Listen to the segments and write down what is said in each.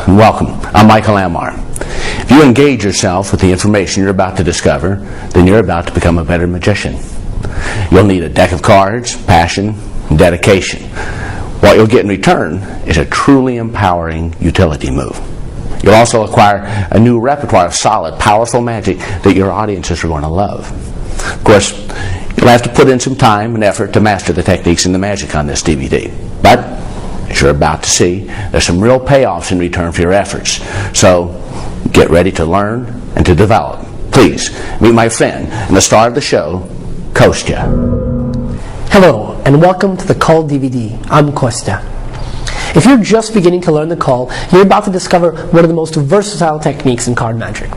and welcome. I'm Michael Lamar. If you engage yourself with the information you're about to discover, then you're about to become a better magician. You'll need a deck of cards, passion, and dedication. What you'll get in return is a truly empowering utility move. You'll also acquire a new repertoire of solid, powerful magic that your audiences are going to love. Of course, you'll have to put in some time and effort to master the techniques and the magic on this DVD. But, as you're about to see, there's some real payoffs in return for your efforts. So, get ready to learn and to develop. Please, meet my friend and the star of the show, Kostya. Hello, and welcome to the Cull DVD. I'm Kostya. If you're just beginning to learn the Cull, you're about to discover one of the most versatile techniques in card magic.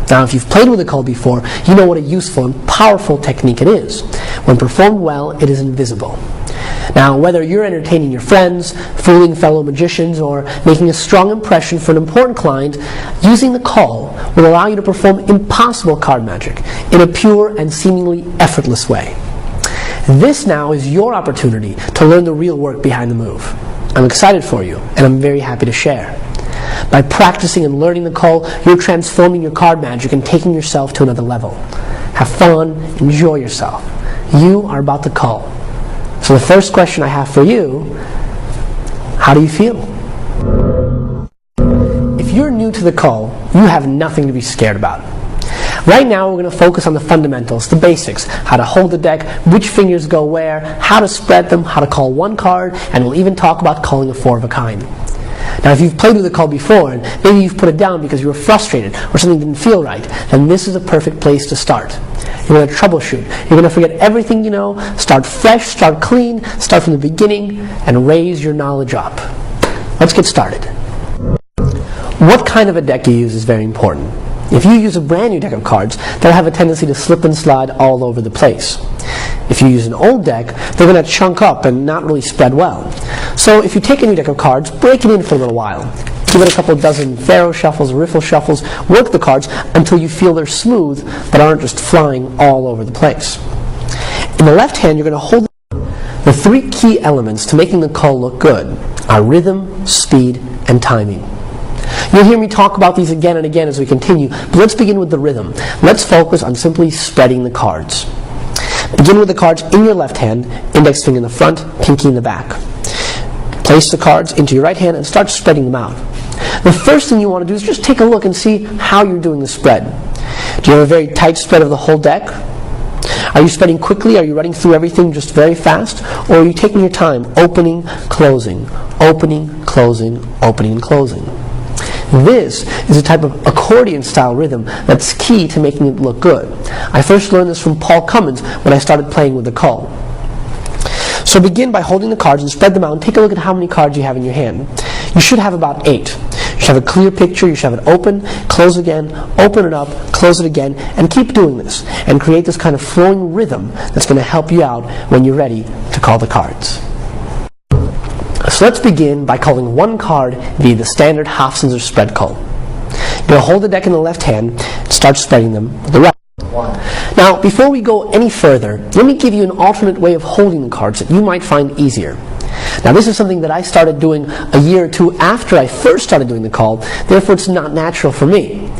Now, if you've played with the Cull before, you know what a useful and powerful technique it is. When performed well, it is invisible. Now, whether you're entertaining your friends, fooling fellow magicians, or making a strong impression for an important client, using the Cull will allow you to perform impossible card magic in a pure and seemingly effortless way. This now is your opportunity to learn the real work behind the move. I'm excited for you, and I'm very happy to share. By practicing and learning the Cull, you're transforming your card magic and taking yourself to another level. Have fun, enjoy yourself. You are about to Cull. So the first question I have for you, how do you feel? If you're new to the Cull, you have nothing to be scared about. Right now we're going to focus on the fundamentals, the basics, how to hold the deck, which fingers go where, how to spread them, how to call one card, and we'll even talk about calling a four of a kind. Now, if you've played with the Cull before, and maybe you've put it down because you were frustrated or something didn't feel right, then this is a perfect place to start. You're going to troubleshoot. You're going to forget everything you know, start fresh, start clean, start from the beginning, and raise your knowledge up. Let's get started. What kind of a deck you use is very important. If you use a brand new deck of cards, they'll have a tendency to slip and slide all over the place. If you use an old deck, they're going to chunk up and not really spread well. So if you take a new deck of cards, break it in for a little while. Give it a couple dozen Pharaoh shuffles, riffle shuffles, work the cards until you feel they're smooth but aren't just flying all over the place. In the left hand, you're going to hold the three key elements to making the Cull look good are rhythm, speed, and timing. You'll hear me talk about these again and again as we continue, but let's begin with the rhythm. Let's focus on simply spreading the cards. Begin with the cards in your left hand, index finger in the front, pinky in the back. Place the cards into your right hand and start spreading them out. The first thing you want to do is just take a look and see how you're doing the spread. Do you have a very tight spread of the whole deck? Are you spreading quickly? Are you running through everything just very fast? Or are you taking your time, opening, closing, opening, closing, opening, and closing? This is a type of accordion-style rhythm that's key to making it look good. I first learned this from Paul Cummins when I started playing with the Cull. So begin by holding the cards and spread them out and take a look at how many cards you have in your hand. You should have about 8. You should have a clear picture, you should have it open, close again, open it up, close it again, and keep doing this and create this kind of flowing rhythm that's going to help you out when you're ready to call the cards. So let's begin by calling one card via the standard Hofzinser spread Cull. You're going to hold the deck in the left hand and start spreading them with the right. Now, before we go any further, let me give you an alternate way of holding the cards that you might find easier. Now, this is something that I started doing a year or two after I first started doing the Cull, therefore it's not natural for me.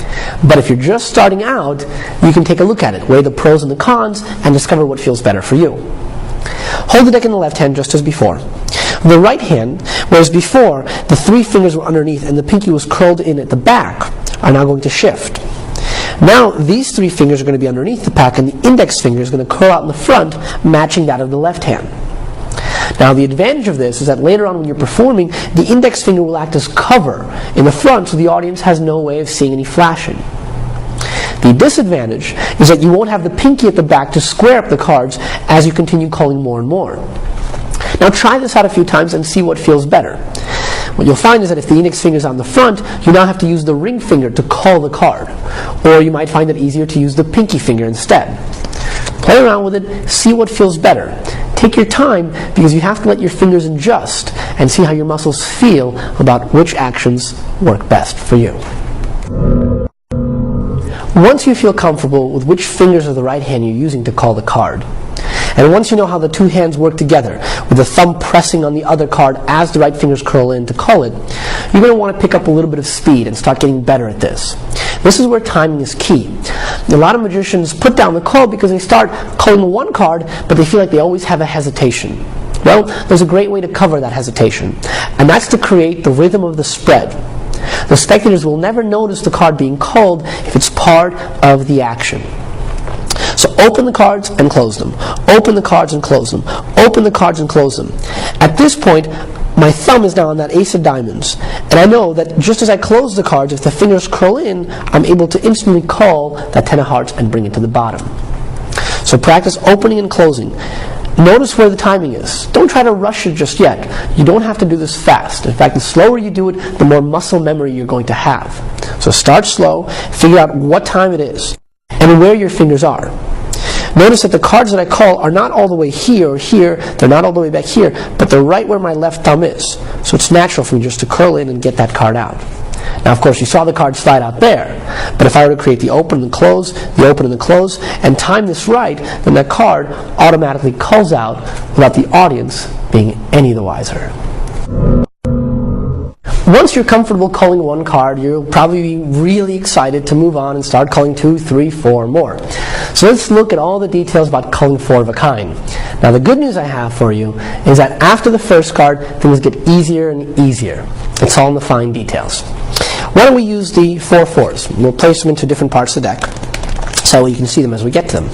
But if you're just starting out, you can take a look at it, weigh the pros and the cons, and discover what feels better for you. Hold the deck in the left hand just as before. The right hand, whereas before the three fingers were underneath and the pinky was curled in at the back, are now going to shift. Now these three fingers are going to be underneath the pack and the index finger is going to curl out in the front, matching that of the left hand. Now the advantage of this is that later on when you're performing, the index finger will act as cover in the front so the audience has no way of seeing any flashing. The disadvantage is that you won't have the pinky at the back to square up the cards as you continue calling more and more. Now try this out a few times and see what feels better. What you'll find is that if the index finger is on the front, you now have to use the ring finger to call the card. Or you might find it easier to use the pinky finger instead. Play around with it, see what feels better. Take your time because you have to let your fingers adjust and see how your muscles feel about which actions work best for you. Once you feel comfortable with which fingers of the right hand you're using to call the card, And once you know how the two hands work together, with the thumb pressing on the other card as the right fingers curl in to cull it, you're going to want to pick up a little bit of speed and start getting better at this. This is where timing is key. A lot of magicians put down the cull because they start culling one card, but they feel like they always have a hesitation. Well, there's a great way to cover that hesitation, and that's to create the rhythm of the spread. The spectators will never notice the card being culled if it's part of the action. So open the cards and close them. Open the cards and close them. Open the cards and close them. At this point, my thumb is now on that ace of diamonds, and I know that just as I close the cards, if the fingers curl in, I'm able to instantly cull that 10 of hearts and bring it to the bottom. So practice opening and closing. Notice where the timing is. Don't try to rush it just yet. You don't have to do this fast. In fact, the slower you do it, the more muscle memory you're going to have. So start slow, figure out what time it is, and where your fingers are. Notice that the cards that I call are not all the way here or here, they're not all the way back here, but they're right where my left thumb is. So it's natural for me just to curl in and get that card out. Now, of course, you saw the card slide out there, but if I were to create the open and close, the open and the close, and time this right, then that card automatically culls out without the audience being any the wiser. Once you're comfortable culling one card, you'll probably be really excited to move on and start culling 2, 3, 4 more. So let's look at all the details about culling 4 of a kind. Now the good news I have for you is that after the first card, things get easier and easier. It's all in the fine details. Why don't we use the 4 fours? We'll place them into different parts of the deck so you can see them as we get to them.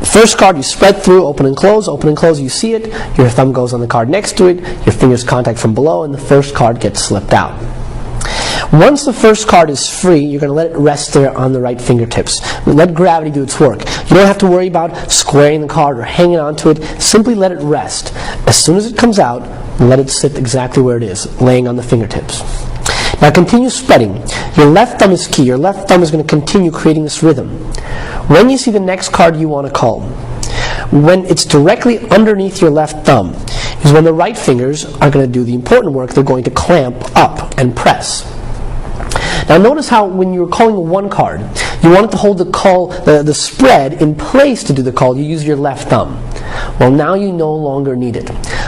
First card you spread through, open and close, you see it, your thumb goes on the card next to it, your fingers contact from below, and the first card gets slipped out. Once the first card is free, you're going to let it rest there on the right fingertips. Let gravity do its work. You don't have to worry about squaring the card or hanging onto it. Simply let it rest. As soon as it comes out, let it sit exactly where it is, laying on the fingertips. Now continue spreading. Your left thumb is key. Your left thumb is going to continue creating this rhythm. When you see the next card you want to cull, when it's directly underneath your left thumb, is when the right fingers are going to do the important work. They're going to clamp up and press. Now notice how when you're culling one card, you want it to hold the spread in place to do the cull. You use your left thumb. Well, now you no longer need it.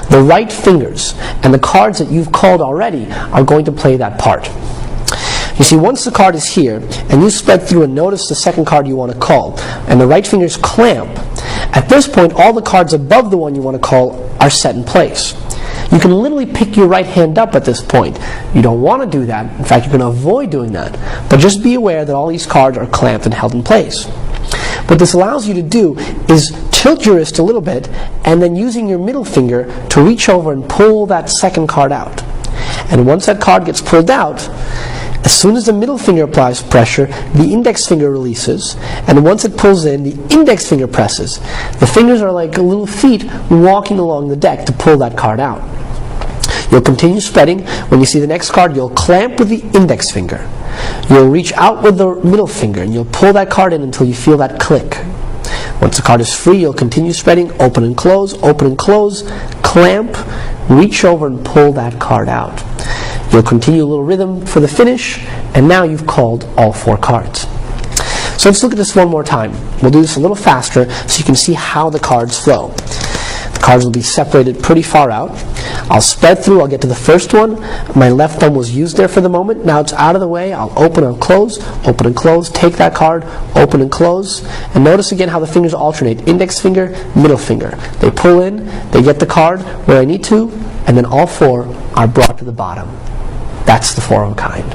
The right fingers and the cards that you've culled already are going to play that part. You see, once the card is here, and you spread through and notice the second card you want to cull, and the right fingers clamp, at this point all the cards above the one you want to cull are set in place. You can literally pick your right hand up at this point. You don't want to do that. In fact, you're going to avoid doing that. But just be aware that all these cards are clamped and held in place. What this allows you to do is tilt your wrist a little bit, and then using your middle finger to reach over and pull that second card out. And once that card gets pulled out, as soon as the middle finger applies pressure, the index finger releases, and once it pulls in, the index finger presses. The fingers are like little feet walking along the deck to pull that card out. You'll continue spreading. When you see the next card, you'll clamp with the index finger. You'll reach out with the middle finger, and you'll pull that card in until you feel that click. Once the card is free, you'll continue spreading, open and close, clamp, reach over and pull that card out. You'll continue a little rhythm for the finish, and now you've culled all 4 cards. So let's look at this one more time. We'll do this a little faster so you can see how the cards flow. The cards will be separated pretty far out. I'll spread through, I'll get to the first one. My left thumb was used there for the moment. Now it's out of the way. I'll open and close, take that card, open and close. And notice again how the fingers alternate. Index finger, middle finger. They pull in, they get the card where I need to, and then all 4 are brought to the bottom. That's the 4 of a kind.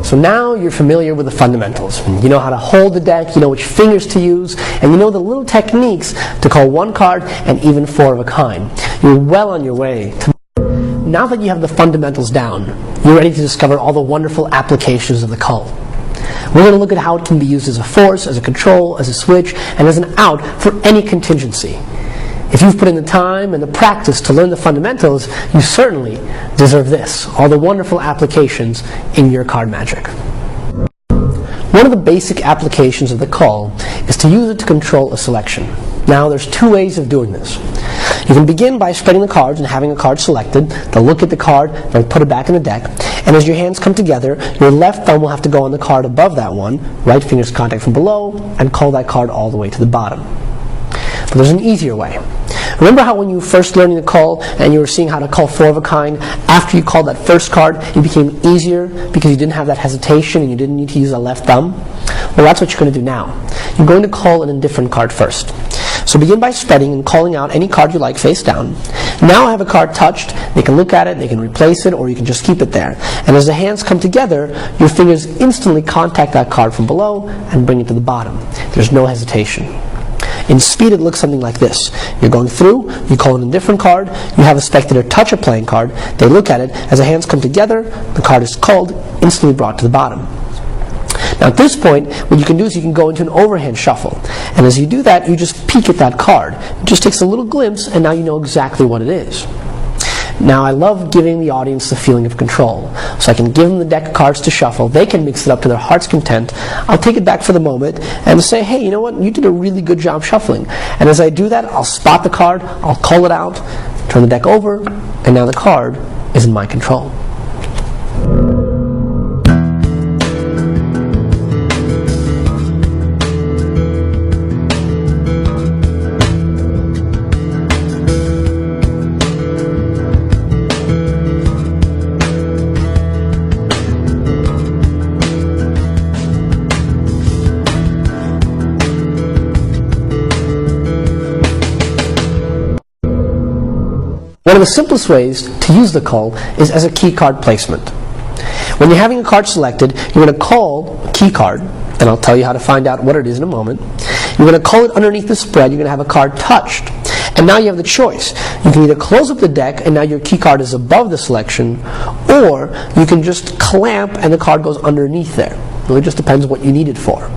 So now you're familiar with the fundamentals. You know how to hold the deck, you know which fingers to use, and you know the little techniques to cull one card and even 4 of a kind. You're well on your way. Now that you have the fundamentals down, you're ready to discover all the wonderful applications of the cull. We're going to look at how it can be used as a force, as a control, as a switch, and as an out for any contingency. If you've put in the time and the practice to learn the fundamentals, you certainly deserve this, all the wonderful applications in your card magic. One of the basic applications of the Cull is to use it to control a selection. Now, there's two ways of doing this. You can begin by spreading the cards and having a card selected. They'll look at the card, they'll put it back in the deck, and as your hands come together, your left thumb will have to go on the card above that one, right finger's contact from below, and call that card all the way to the bottom. But there's an easier way. Remember how when you were first learning the Cull and you were seeing how to call 4 of a kind, after you called that first card, it became easier because you didn't have that hesitation and you didn't need to use the left thumb? Well, that's what you're going to do now. You're going to call an indifferent card first. So begin by spreading and calling out any card you like face down. Now I have a card touched. They can look at it, they can replace it, or you can just keep it there. And as the hands come together, your fingers instantly contact that card from below and bring it to the bottom. There's no hesitation. In speed, it looks something like this. You're going through, you call an indifferent card, you have a spectator touch a playing card, they look at it, as the hands come together, the card is called, instantly brought to the bottom. Now at this point, what you can do is you can go into an overhand shuffle. And as you do that, you just peek at that card. It just takes a little glimpse, and now you know exactly what it is. Now I love giving the audience the feeling of control. So I can give them the deck of cards to shuffle, they can mix it up to their heart's content, I'll take it back for the moment and say, hey, you know what, you did a really good job shuffling. And as I do that, I'll spot the card, I'll call it out, turn the deck over, and now the card is in my control. One of the simplest ways to use the Cull is as a key card placement. When you're having a card selected, you're going to call a key card, and I'll tell you how to find out what it is in a moment. You're going to call it underneath the spread, you're going to have a card touched. And now you have the choice. You can either close up the deck and now your key card is above the selection, or you can just clamp and the card goes underneath there. It really just depends what you need it for.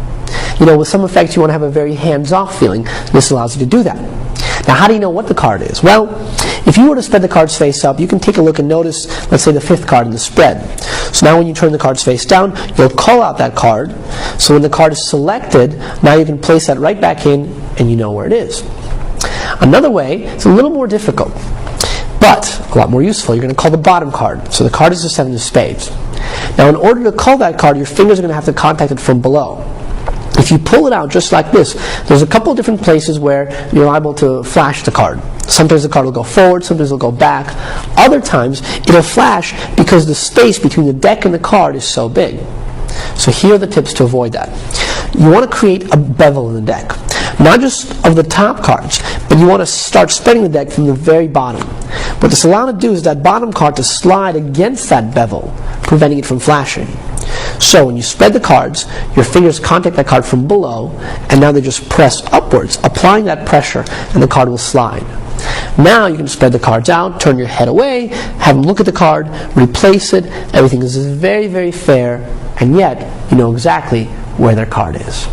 You know, with some effects you want to have a very hands-off feeling. This allows you to do that. Now, how do you know what the card is? Well, if you were to spread the cards face up, you can take a look and notice, let's say, the 5th card in the spread. So now when you turn the cards face down, you'll call out that card. So when the card is selected, now you can place that right back in and you know where it is. Another way, it's a little more difficult, but a lot more useful. You're going to call the bottom card. So the card is the 7 of spades. Now in order to call that card, your fingers are going to have to contact it from below. If you pull it out just like this, there's a couple of different places where you're liable to flash the card. Sometimes the card will go forward, sometimes it'll go back. Other times, it'll flash because the space between the deck and the card is so big. So here are the tips to avoid that. You want to create a bevel in the deck. Not just of the top cards, but you want to start spreading the deck from the very bottom. What this allows to do is that bottom card to slide against that bevel, preventing it from flashing. So when you spread the cards, your fingers contact that card from below, and now they just press upwards, applying that pressure, and the card will slide. Now you can spread the cards out, turn your head away, have them look at the card, replace it. Everything is very, very fair, and yet you know exactly where their card is.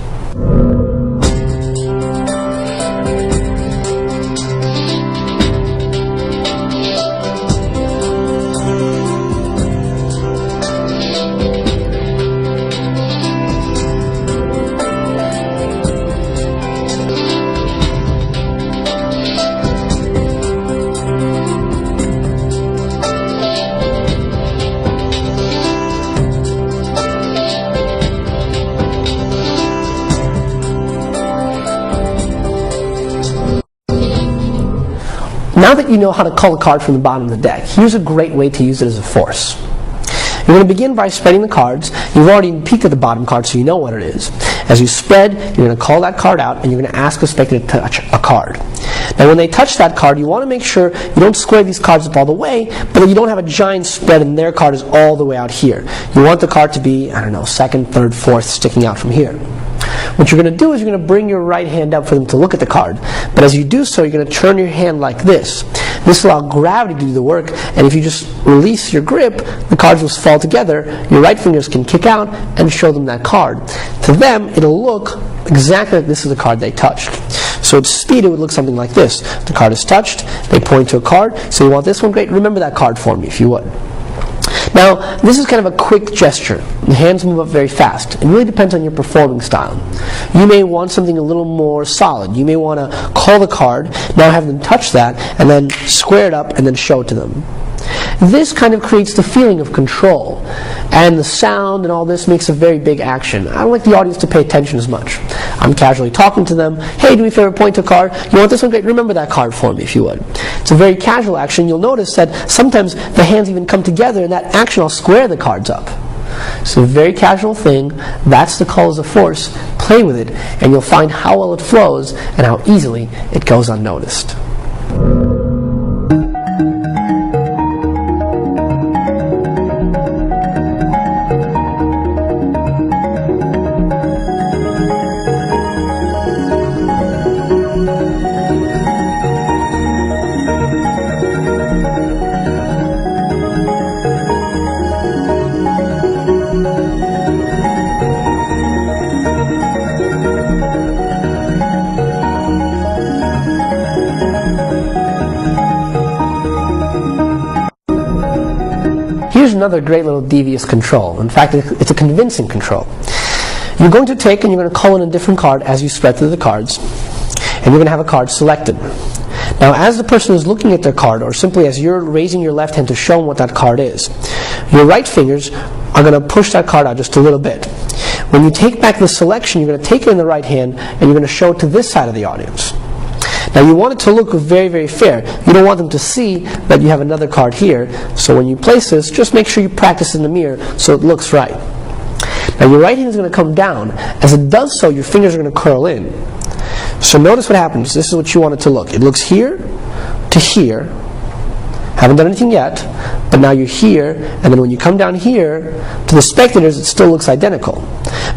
Now that you know how to cull a card from the bottom of the deck, here's a great way to use it as a force. You're going to begin by spreading the cards. You've already peeked at the bottom card, so you know what it is. As you spread, you're going to call that card out, and you're going to ask a spectator to touch a card. Now when they touch that card, you want to make sure you don't square these cards up all the way, but that you don't have a giant spread and their card is all the way out here. You want the card to be, I don't know, 2nd, 3rd, 4th, sticking out from here. What you're going to do is you're going to bring your right hand up for them to look at the card. But as you do so, you're going to turn your hand like this. This will allow gravity to do the work, and if you just release your grip, the cards will fall together. Your right fingers can kick out and show them that card. To them, it'll look exactly like this is the card they touched. So So at speed, it would look something like this. The card is touched, they point to a card, so you want this one? Great, remember that card for me if you would. Now, this is kind of a quick gesture. The hands move up very fast. It really depends on your performing style. You may want something a little more solid. You may want to call the card, now have them touch that, and then square it up and then show it to them. This kind of creates the feeling of control, and the sound and all this makes a very big action. I don't like the audience to pay attention as much. I'm casually talking to them. Hey, do me a favor, point to a card. You want this one? Great. Remember that card for me if you would. It's a very casual action. You'll notice that sometimes the hands even come together in that action. I'll square the cards up. It's a very casual thing. That's the call as a force. Play with it, and you'll find how well it flows and how easily it goes unnoticed. Here's another great little devious control. In fact, it's a convincing control. You're going to take and you're going to call in a different card as you spread through the cards, and you're going to have a card selected. Now, as the person is looking at their card, or simply as you're raising your left hand to show them what that card is, your right fingers are going to push that card out just a little bit. When you take back the selection, you're going to take it in the right hand, and you're going to show it to this side of the audience. Now, you want it to look very, very fair. You don't want them to see that you have another card here. So when you place this, just make sure you practice in the mirror so it looks right. Now, your right hand is going to come down. As it does so, your fingers are going to curl in. So notice what happens. This is what you want it to look. It looks here to here. Haven't done anything yet, but now you're here, and then when you come down here, to the spectators, it still looks identical.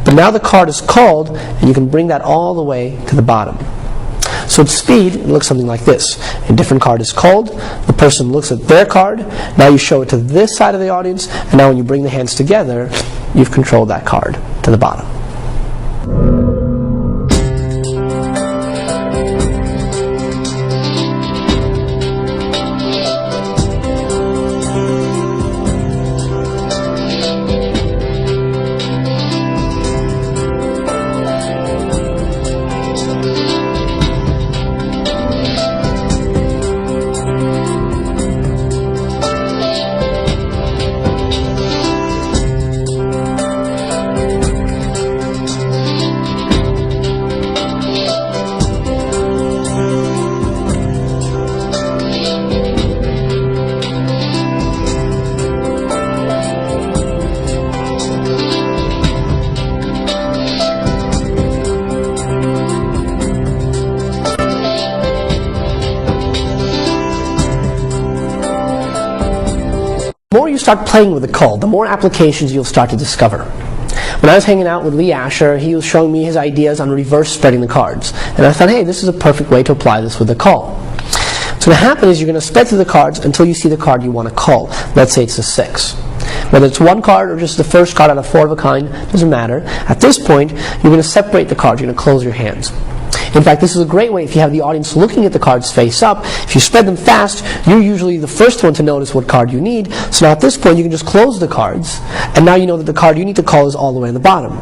But now the card is called, and you can bring that all the way to the bottom. So at speed, it looks something like this. A different card is called, the person looks at their card, now you show it to this side of the audience, and now when you bring the hands together, you've controlled that card to the bottom. The more you start playing with the cull, the more applications you'll start to discover. When I was hanging out with Lee Asher, he was showing me his ideas on reverse spreading the cards. And I thought, hey, this is a perfect way to apply this with the cull. What's going to happen is you're going to spread through the cards until you see the card you want to cull. Let's say it's a 6. Whether it's one card or just the first card out of 4 of a kind, doesn't matter. At this point, you're going to separate the cards. You're going to close your hands. In fact, this is a great way if you have the audience looking at the cards face up. If you spread them fast, you're usually the first one to notice what card you need. So now at this point, you can just close the cards, and now you know that the card you need to call is all the way in the bottom.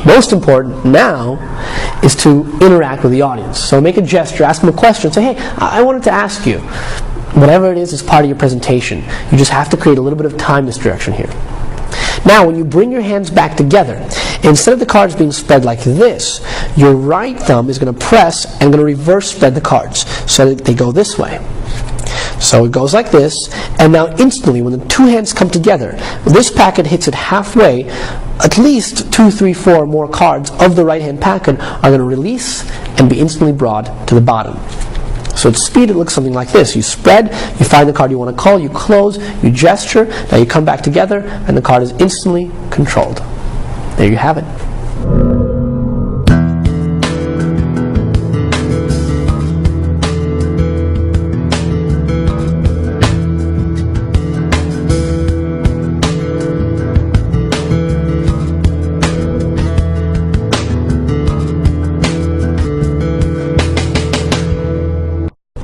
Most important now is to interact with the audience. So make a gesture, ask them a question, say, hey, I wanted to ask you. Whatever it is part of your presentation. You just have to create a little bit of time misdirection here. Now, when you bring your hands back together, instead of the cards being spread like this, your right thumb is going to press and going to reverse spread the cards so that they go this way. So it goes like this, and now instantly, when the two hands come together, this packet hits it halfway, at least 2, 3, 4 more cards of the right-hand packet are going to release and be instantly brought to the bottom. So at speed, it looks something like this. You spread, you find the card you want to call, you close, you gesture, now you come back together, and the card is instantly controlled. There you have it.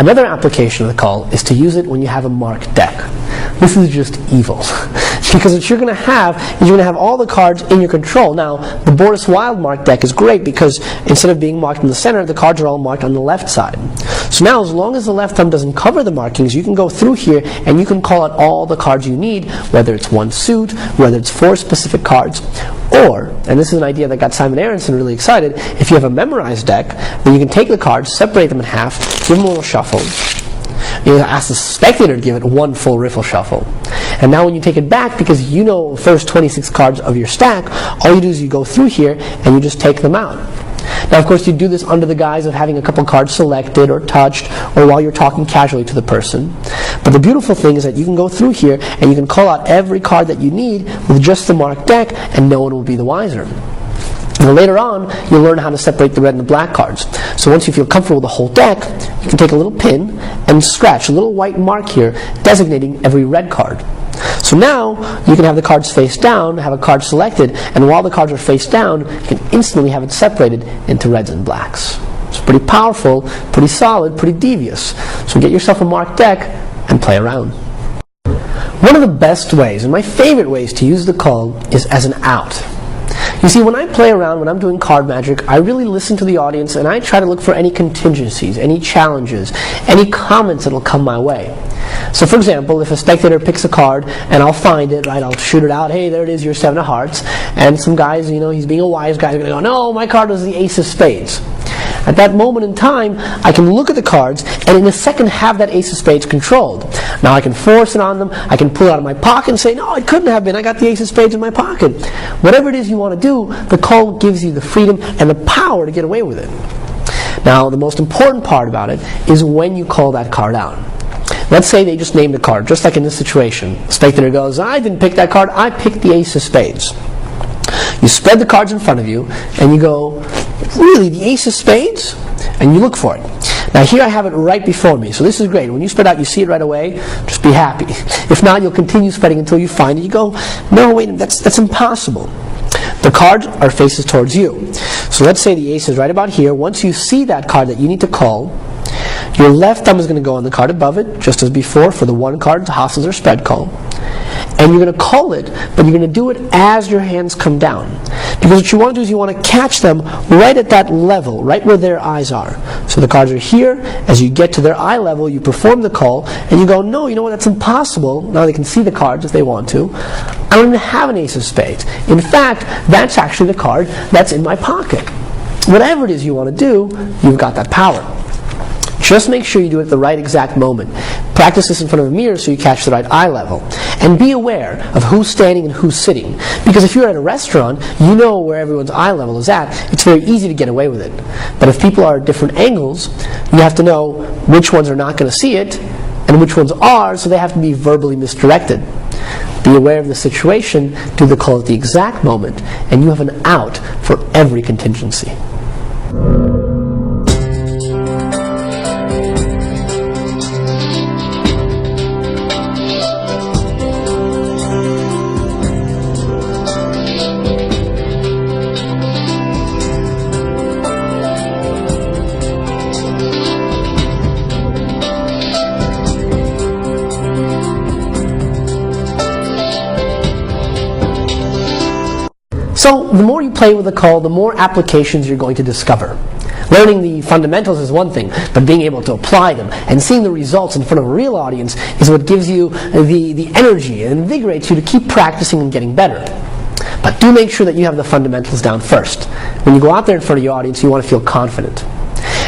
Another application of the Cull is to use it when you have a marked deck. This is just evil. Because what you're going to have is you're going to have all the cards in your control. Now, the Boris Wild marked deck is great because instead of being marked in the center, the cards are all marked on the left side. So now, as long as the left thumb doesn't cover the markings, you can go through here and you can call out all the cards you need, whether it's one suit, whether it's 4 specific cards, or, and this is an idea that got Simon Aronson really excited, if you have a memorized deck, then you can take the cards, separate them in half, give them a little shuffle. You ask the spectator to give it one full riffle shuffle. And now when you take it back, because you know the first 26 cards of your stack, all you do is you go through here and you just take them out. Now, of course, you do this under the guise of having a couple cards selected or touched, or while you're talking casually to the person. But the beautiful thing is that you can go through here and you can call out every card that you need with just the marked deck, and no one will be the wiser. Now, later on, you'll learn how to separate the red and the black cards. So once you feel comfortable with the whole deck, you can take a little pin and scratch a little white mark here designating every red card. So now, you can have the cards face down, have a card selected, and while the cards are face down, you can instantly have it separated into reds and blacks. It's pretty powerful, pretty solid, pretty devious. So get yourself a marked deck and play around. One of the best ways, and my favorite ways to use the Cull, is as an out. You see, when I play around, when I'm doing card magic, I really listen to the audience and I try to look for any contingencies, any challenges, any comments that will come my way. So for example, if a spectator picks a card and I'll find it, right, I'll shoot it out, hey, there it is, your 7 of hearts, and some guys, you know, he's being a wise guy, they're going to go, no, my card was the ace of spades. At that moment in time, I can look at the cards and in a second have that ace of spades controlled. Now I can force it on them, I can pull it out of my pocket and say, no, it couldn't have been, I got the ace of spades in my pocket. Whatever it is you want to do, the Cull gives you the freedom and the power to get away with it. Now, the most important part about it is when you call that card out. Let's say they just named a card, just like in this situation. The spectator goes, I didn't pick that card, I picked the ace of spades. You spread the cards in front of you, and you go, really, the ace of spades? And you look for it. Now here I have it right before me, so this is great. When you spread out, you see it right away, just be happy. If not, you'll continue spreading until you find it. You go, no, wait, that's impossible. The cards are faces towards you. So let's say the ace is right about here. Once you see that card that you need to call, your left thumb is going to go on the card above it, just as before for the one card, the hostels or spread call. And you're going to call it, but you're going to do it as your hands come down. Because what you want to do is you want to catch them right at that level, right where their eyes are. So the cards are here. As you get to their eye level, you perform the call, and you go, no, you know what, that's impossible. Now they can see the cards if they want to. I don't even have an ace of spades. In fact, that's actually the card that's in my pocket. Whatever it is you want to do, you've got that power. Just make sure you do it at the right exact moment. Practice this in front of a mirror so you catch the right eye level. And be aware of who's standing and who's sitting. Because if you're at a restaurant, you know where everyone's eye level is at. It's very easy to get away with it. But if people are at different angles, you have to know which ones are not going to see it and which ones are, so they have to be verbally misdirected. Be aware of the situation, do the call at the exact moment, and you have an out for every contingency. So the more you play with the Cull, the more applications you're going to discover. Learning the fundamentals is one thing, but being able to apply them and seeing the results in front of a real audience is what gives you the energy and invigorates you to keep practicing and getting better. But do make sure that you have the fundamentals down first. When you go out there in front of your audience, you want to feel confident.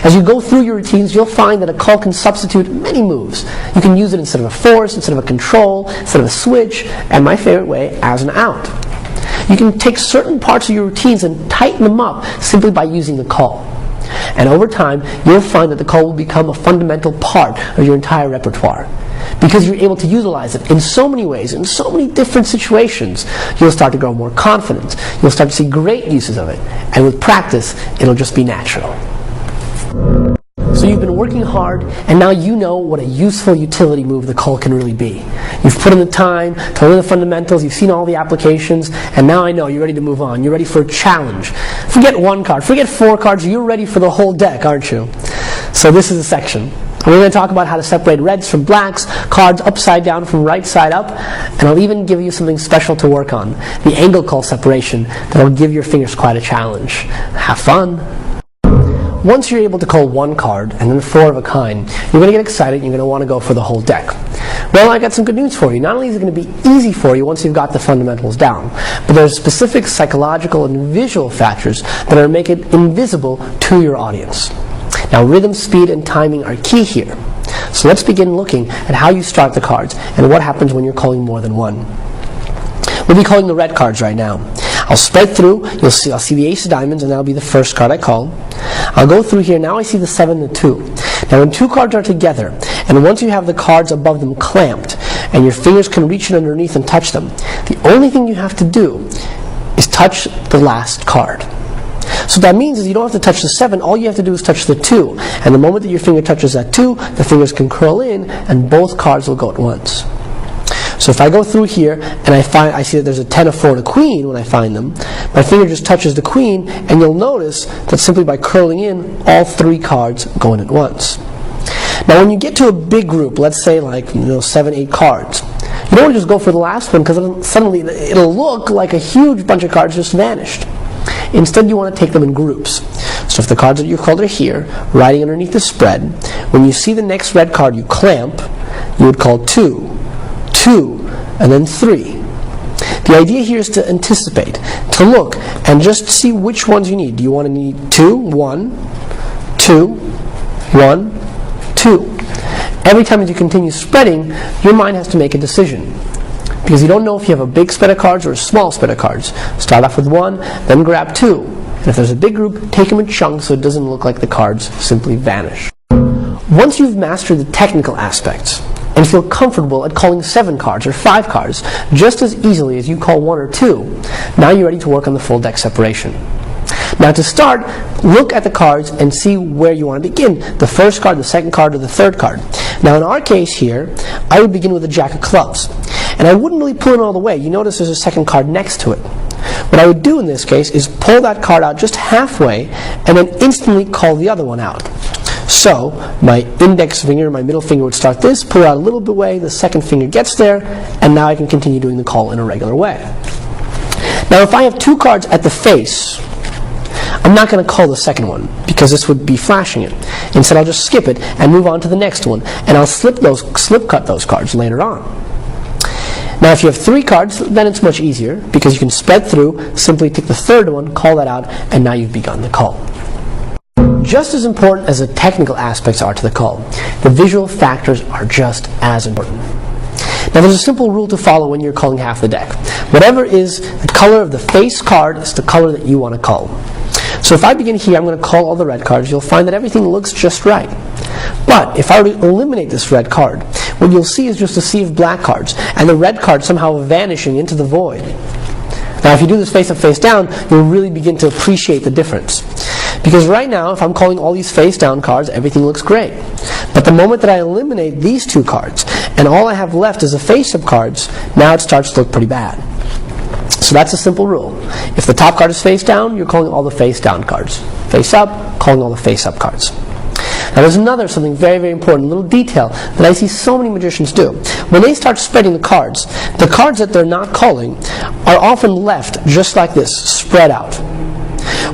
As you go through your routines, you'll find that a Cull can substitute many moves. You can use it instead of a force, instead of a control, instead of a switch, and my favorite way, as an out. You can take certain parts of your routines and tighten them up simply by using the Cull. And over time, you'll find that the Cull will become a fundamental part of your entire repertoire. Because you're able to utilize it in so many ways, in so many different situations, you'll start to grow more confident. You'll start to see great uses of it. And with practice, it'll just be natural. So you've been working hard, and now you know what a useful utility move the Cull can really be. You've put in the time to learn the fundamentals, you've seen all the applications, and now I know you're ready to move on. You're ready for a challenge. Forget one card, forget 4 cards, you're ready for the whole deck, aren't you? So this is a section. And we're going to talk about how to separate reds from blacks, cards upside down from right side up, and I'll even give you something special to work on, the angle call separation that will give your fingers quite a challenge. Have fun! Once you're able to call one card and then 4 of a kind, you're going to get excited and you're going to want to go for the whole deck. Well, I got some good news for you. Not only is it going to be easy for you once you've got the fundamentals down, but there's specific psychological and visual factors that are going to make it invisible to your audience. Now, rhythm, speed, and timing are key here. So let's begin looking at how you start the cards and what happens when you're calling more than one. We'll be calling the red cards right now. I'll spread through, I'll see the ace of diamonds, and that'll be the first card I call. I'll go through here, now I see the 7 and the 2. Now when 2 cards are together, and once you have the cards above them clamped, and your fingers can reach it underneath and touch them, the only thing you have to do is touch the last card. So what that means is you don't have to touch the 7, all you have to do is touch the 2. And the moment that your finger touches that 2, the fingers can curl in, and both cards will go at once. So if I go through here and I see that there's a 10, a 4, and a queen when I find them, my finger just touches the queen, and you'll notice that simply by curling in, all 3 cards go in at once. Now when you get to a big group, let's say like 7, 8 cards, you don't want to just go for the last one because suddenly it'll look like a huge bunch of cards just vanished. Instead, you want to take them in groups. So if the cards that you've called are here, riding underneath the spread, when you see the next red card you clamp, you would call 2, 2, and then 3. The idea here is to anticipate, to look, and just see which ones you need. Do you want to need 2, 1, 2, 1, 2? Every time as you continue spreading, your mind has to make a decision. Because you don't know if you have a big spread of cards or a small spread of cards. Start off with 1, then grab 2. And if there's a big group, take them in chunks so it doesn't look like the cards simply vanish. Once you've mastered the technical aspects, and feel comfortable at calling 7 cards or 5 cards just as easily as you call 1 or 2, now you're ready to work on the full deck separation. Now to start, look at the cards and see where you want to begin. The first card, the second card, or the third card. Now in our case here, I would begin with the Jack of Clubs. And I wouldn't really pull it all the way. You notice there's a second card next to it. What I would do in this case is pull that card out just halfway and then instantly call the other one out. So my index finger, my middle finger would start this, pull it out a little bit away, the second finger gets there, and now I can continue doing the call in a regular way. Now if I have 2 cards at the face, I'm not going to call the second one because this would be flashing it. Instead I'll just skip it and move on to the next one, and I'll slip cut those cards later on. Now if you have 3 cards, then it's much easier because you can spread through, simply take the third one, call that out, and now you've begun the call. Just as important as the technical aspects are to the call, the visual factors are just as important. Now there's a simple rule to follow when you're calling half the deck. Whatever is the color of the face card is the color that you want to call. So if I begin here, I'm going to call all the red cards. You'll find that everything looks just right. But if I were to eliminate this red card, what you'll see is just a sea of black cards, and the red card somehow vanishing into the void. Now if you do this face up, face down, you'll really begin to appreciate the difference. Because right now, if I'm calling all these face down cards, everything looks great. But the moment that I eliminate these 2 cards, and all I have left is the face up cards, now it starts to look pretty bad. So that's a simple rule. If the top card is face down, you're calling all the face down cards. Face up, calling all the face up cards. Now there's something very, very important, a little detail that I see so many magicians do. When they start spreading the cards that they're not calling are often left just like this, spread out.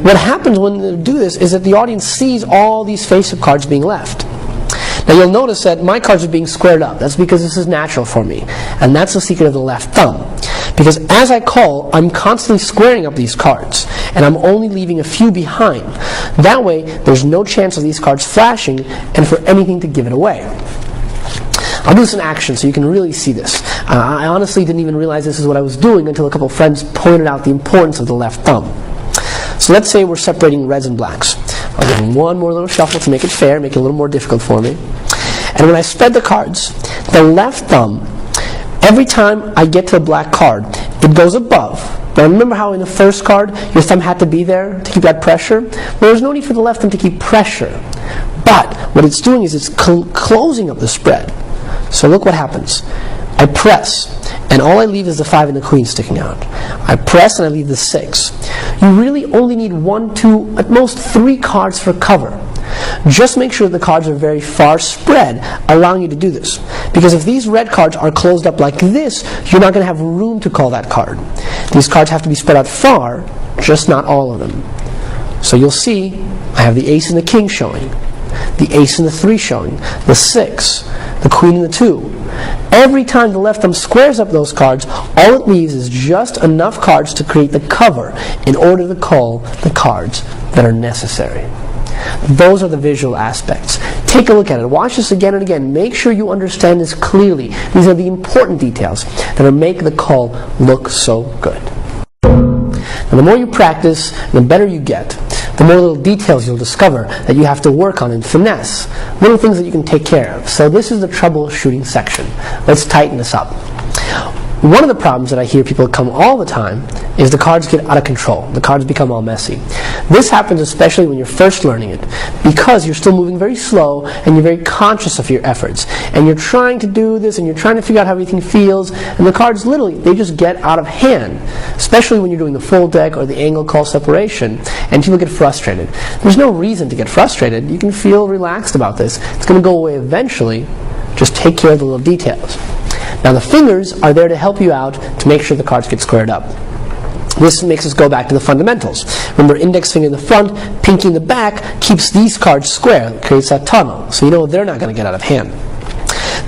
What happens when they do this is that the audience sees all these face-up cards being left. Now you'll notice that my cards are being squared up. That's because this is natural for me. And that's the secret of the left thumb. Because as I call, I'm constantly squaring up these cards. And I'm only leaving a few behind. That way, there's no chance of these cards flashing and for anything to give it away. I'll do this in action so you can really see this. I honestly didn't even realize this is what I was doing until a couple of friends pointed out the importance of the left thumb. So let's say we're separating reds and blacks. I'll give them one more little shuffle to make it fair, make it a little more difficult for me. And when I spread the cards, the left thumb, every time I get to a black card, it goes above. Now remember how in the first card, your thumb had to be there to keep that pressure? Well, there's no need for the left thumb to keep pressure. But what it's doing is it's closing up the spread. So look what happens. I press, and all I leave is the 5 and the queen sticking out. I press and I leave the 6. You really only need 1, 2, at most 3 cards for cover. Just make sure the cards are very far spread, allowing you to do this. Because if these red cards are closed up like this, you're not going to have room to call that card. These cards have to be spread out far, just not all of them. So you'll see, I have the ace and the king showing, the ace and the 3 showing, the 6, the queen and the 2. Every time the left thumb squares up those cards, all it leaves is just enough cards to create the cover in order to call the cards that are necessary. Those are the visual aspects. Take a look at it. Watch this again and again. Make sure you understand this clearly. These are the important details that will make the call look so good. And the more you practice, the better you get. The more little details you'll discover that you have to work on and finesse. Little things that you can take care of. So this is the troubleshooting section. Let's tighten this up. One of the problems that I hear people come all the time is the cards get out of control. The cards become all messy. This happens especially when you're first learning it, because you're still moving very slow and you're very conscious of your efforts. And you're trying to do this and you're trying to figure out how everything feels, and the cards literally, they just get out of hand, especially when you're doing the full deck or the angle call separation, and people get frustrated. There's no reason to get frustrated. You can feel relaxed about this. It's going to go away eventually. Just take care of the little details. Now the fingers are there to help you out to make sure the cards get squared up. This makes us go back to the fundamentals. Remember, index finger in the front, pinky in the back keeps these cards square, creates that tunnel, so you know they're not going to get out of hand.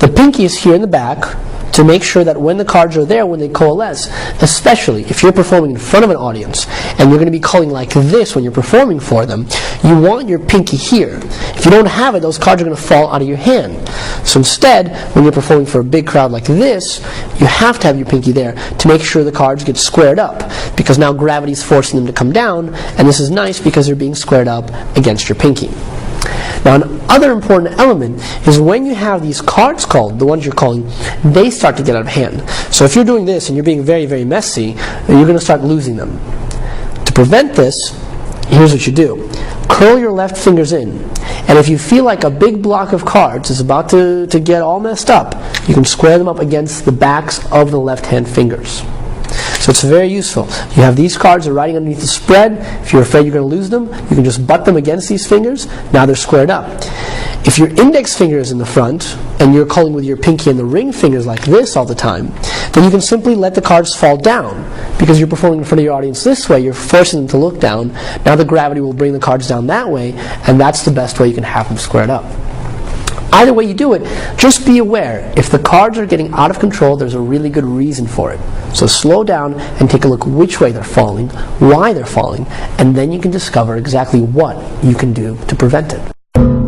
The pinky is here in the back to make sure that when the cards are there, when they coalesce, especially if you're performing in front of an audience and you're going to be calling like this when you're performing for them, you want your pinky here. If you don't have it, those cards are going to fall out of your hand. So instead, when you're performing for a big crowd like this, you have to have your pinky there to make sure the cards get squared up, because now gravity is forcing them to come down, and this is nice because they're being squared up against your pinky. Now, another important element is when you have these cards called, the ones you're calling, they start to get out of hand. So if you're doing this and you're being very, very messy, then you're going to start losing them. To prevent this, here's what you do. Curl your left fingers in, and if you feel like a big block of cards is about to get all messed up, you can square them up against the backs of the left-hand fingers. So it's very useful. You have these cards are riding underneath the spread. If you're afraid you're going to lose them, you can just butt them against these fingers. Now they're squared up. If your index finger is in the front, and you're calling with your pinky and the ring fingers like this all the time, then you can simply let the cards fall down. Because you're performing in front of your audience this way, you're forcing them to look down. Now the gravity will bring the cards down that way, and that's the best way you can have them squared up. Either way you do it, just be aware, if the cards are getting out of control, there's a really good reason for it. So slow down and take a look which way they're falling, why they're falling, and then you can discover exactly what you can do to prevent it.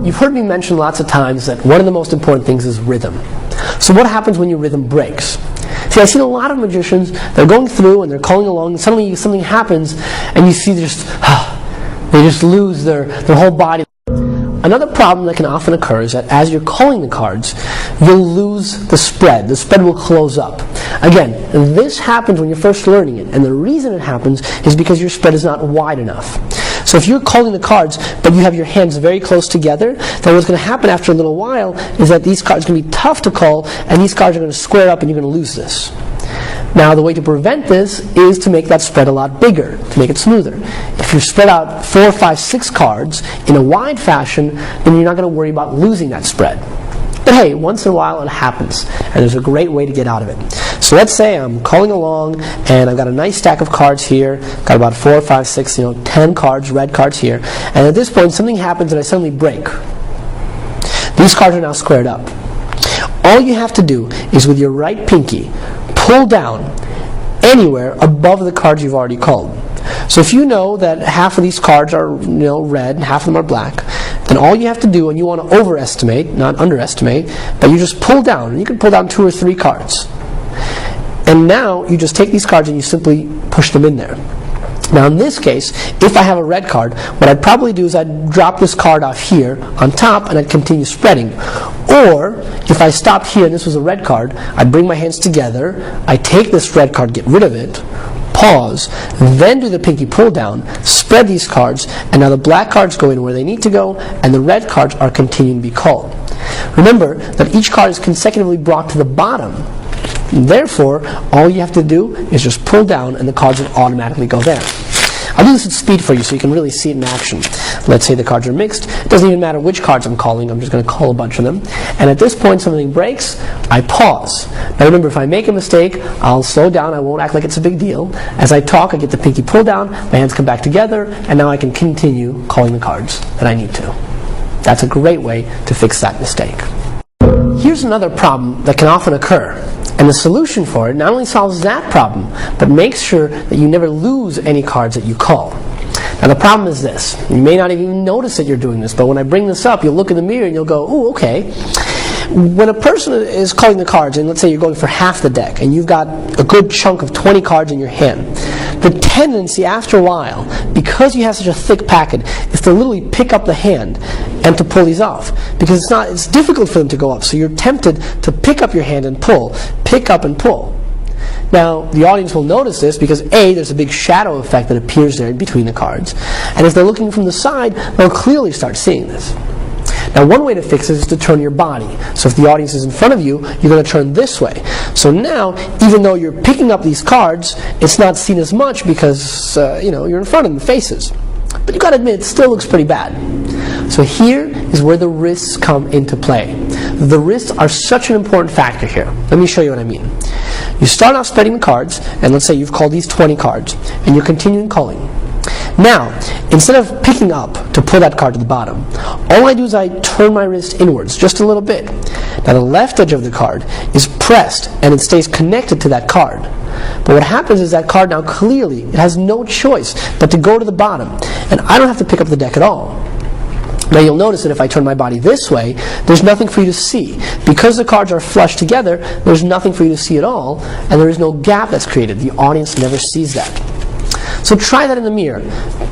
You've heard me mention lots of times that one of the most important things is rhythm. So what happens when your rhythm breaks? See, I've seen a lot of magicians, they're going through and they're calling along, and suddenly something happens, and you see they just lose their whole body. Another problem that can often occur is that as you're calling the cards, you'll lose the spread. The spread will close up. Again, this happens when you're first learning it, and the reason it happens is because your spread is not wide enough. So if you're calling the cards, but you have your hands very close together, then what's going to happen after a little while is that these cards are going to be tough to call, and these cards are going to square up, and you're going to lose this. Now, the way to prevent this is to make that spread a lot bigger, to make it smoother. If you spread out 4, 5, 6 cards in a wide fashion, then you're not going to worry about losing that spread. But hey, once in a while it happens, and there's a great way to get out of it. So let's say I'm calling along, and I've got a nice stack of cards here, got about 4, 5, 6, 10 cards, red cards here, and at this point something happens and I suddenly break. These cards are now squared up. All you have to do is with your right pinky, pull down anywhere above the cards you've already called. So if you know that half of these cards are red and half of them are black, then all you have to do, and you want to overestimate, not underestimate, but you just pull down, and you can pull down 2 or 3 cards. And now you just take these cards and you simply push them in there. Now in this case, if I have a red card, what I'd probably do is I'd drop this card off here on top and I'd continue spreading. Or, if I stopped here and this was a red card, I'd bring my hands together, I take this red card, get rid of it, pause, then do the pinky pull down, spread these cards, and now the black cards go in where they need to go, and the red cards are continuing to be called. Remember that each card is consecutively brought to the bottom. Therefore, all you have to do is just pull down and the cards will automatically go there. I'll do this at speed for you so you can really see it in action. Let's say the cards are mixed. It doesn't even matter which cards I'm calling. I'm just going to call a bunch of them. And at this point, something breaks. I pause. Now remember, if I make a mistake, I'll slow down. I won't act like it's a big deal. As I talk, I get the pinky pulled down. My hands come back together. And now I can continue calling the cards that I need to. That's a great way to fix that mistake. Here's another problem that can often occur. And the solution for it not only solves that problem, but makes sure that you never lose any cards that you call. Now the problem is this. You may not even notice that you're doing this, but when I bring this up, you'll look in the mirror and you'll go, ooh, okay. When a person is calling the cards, and let's say you're going for half the deck, and you've got a good chunk of 20 cards in your hand, the tendency after a while, because you have such a thick packet, is to literally pick up the hand and to pull these off. Because it's difficult for them to go up, so you're tempted to pick up your hand and pull, pick up and pull. Now, the audience will notice this because A, there's a big shadow effect that appears there in between the cards, and if they're looking from the side, they'll clearly start seeing this. Now, one way to fix it is to turn your body. So if the audience is in front of you, you're going to turn this way. So now, even though you're picking up these cards, it's not seen as much because you're in front of them, faces. But you've got to admit, it still looks pretty bad. So here is where the wrists come into play. The wrists are such an important factor here. Let me show you what I mean. You start off spreading the cards, and let's say you've called these 20 cards, and you're continuing calling. Now, instead of picking up to pull that card to the bottom, all I do is I turn my wrist inwards just a little bit. Now the left edge of the card is pressed and it stays connected to that card. But what happens is that card now clearly, it has no choice but to go to the bottom, and I don't have to pick up the deck at all. Now you'll notice that if I turn my body this way, there's nothing for you to see. Because the cards are flushed together, there's nothing for you to see at all, and there is no gap that's created. The audience never sees that. So try that in the mirror.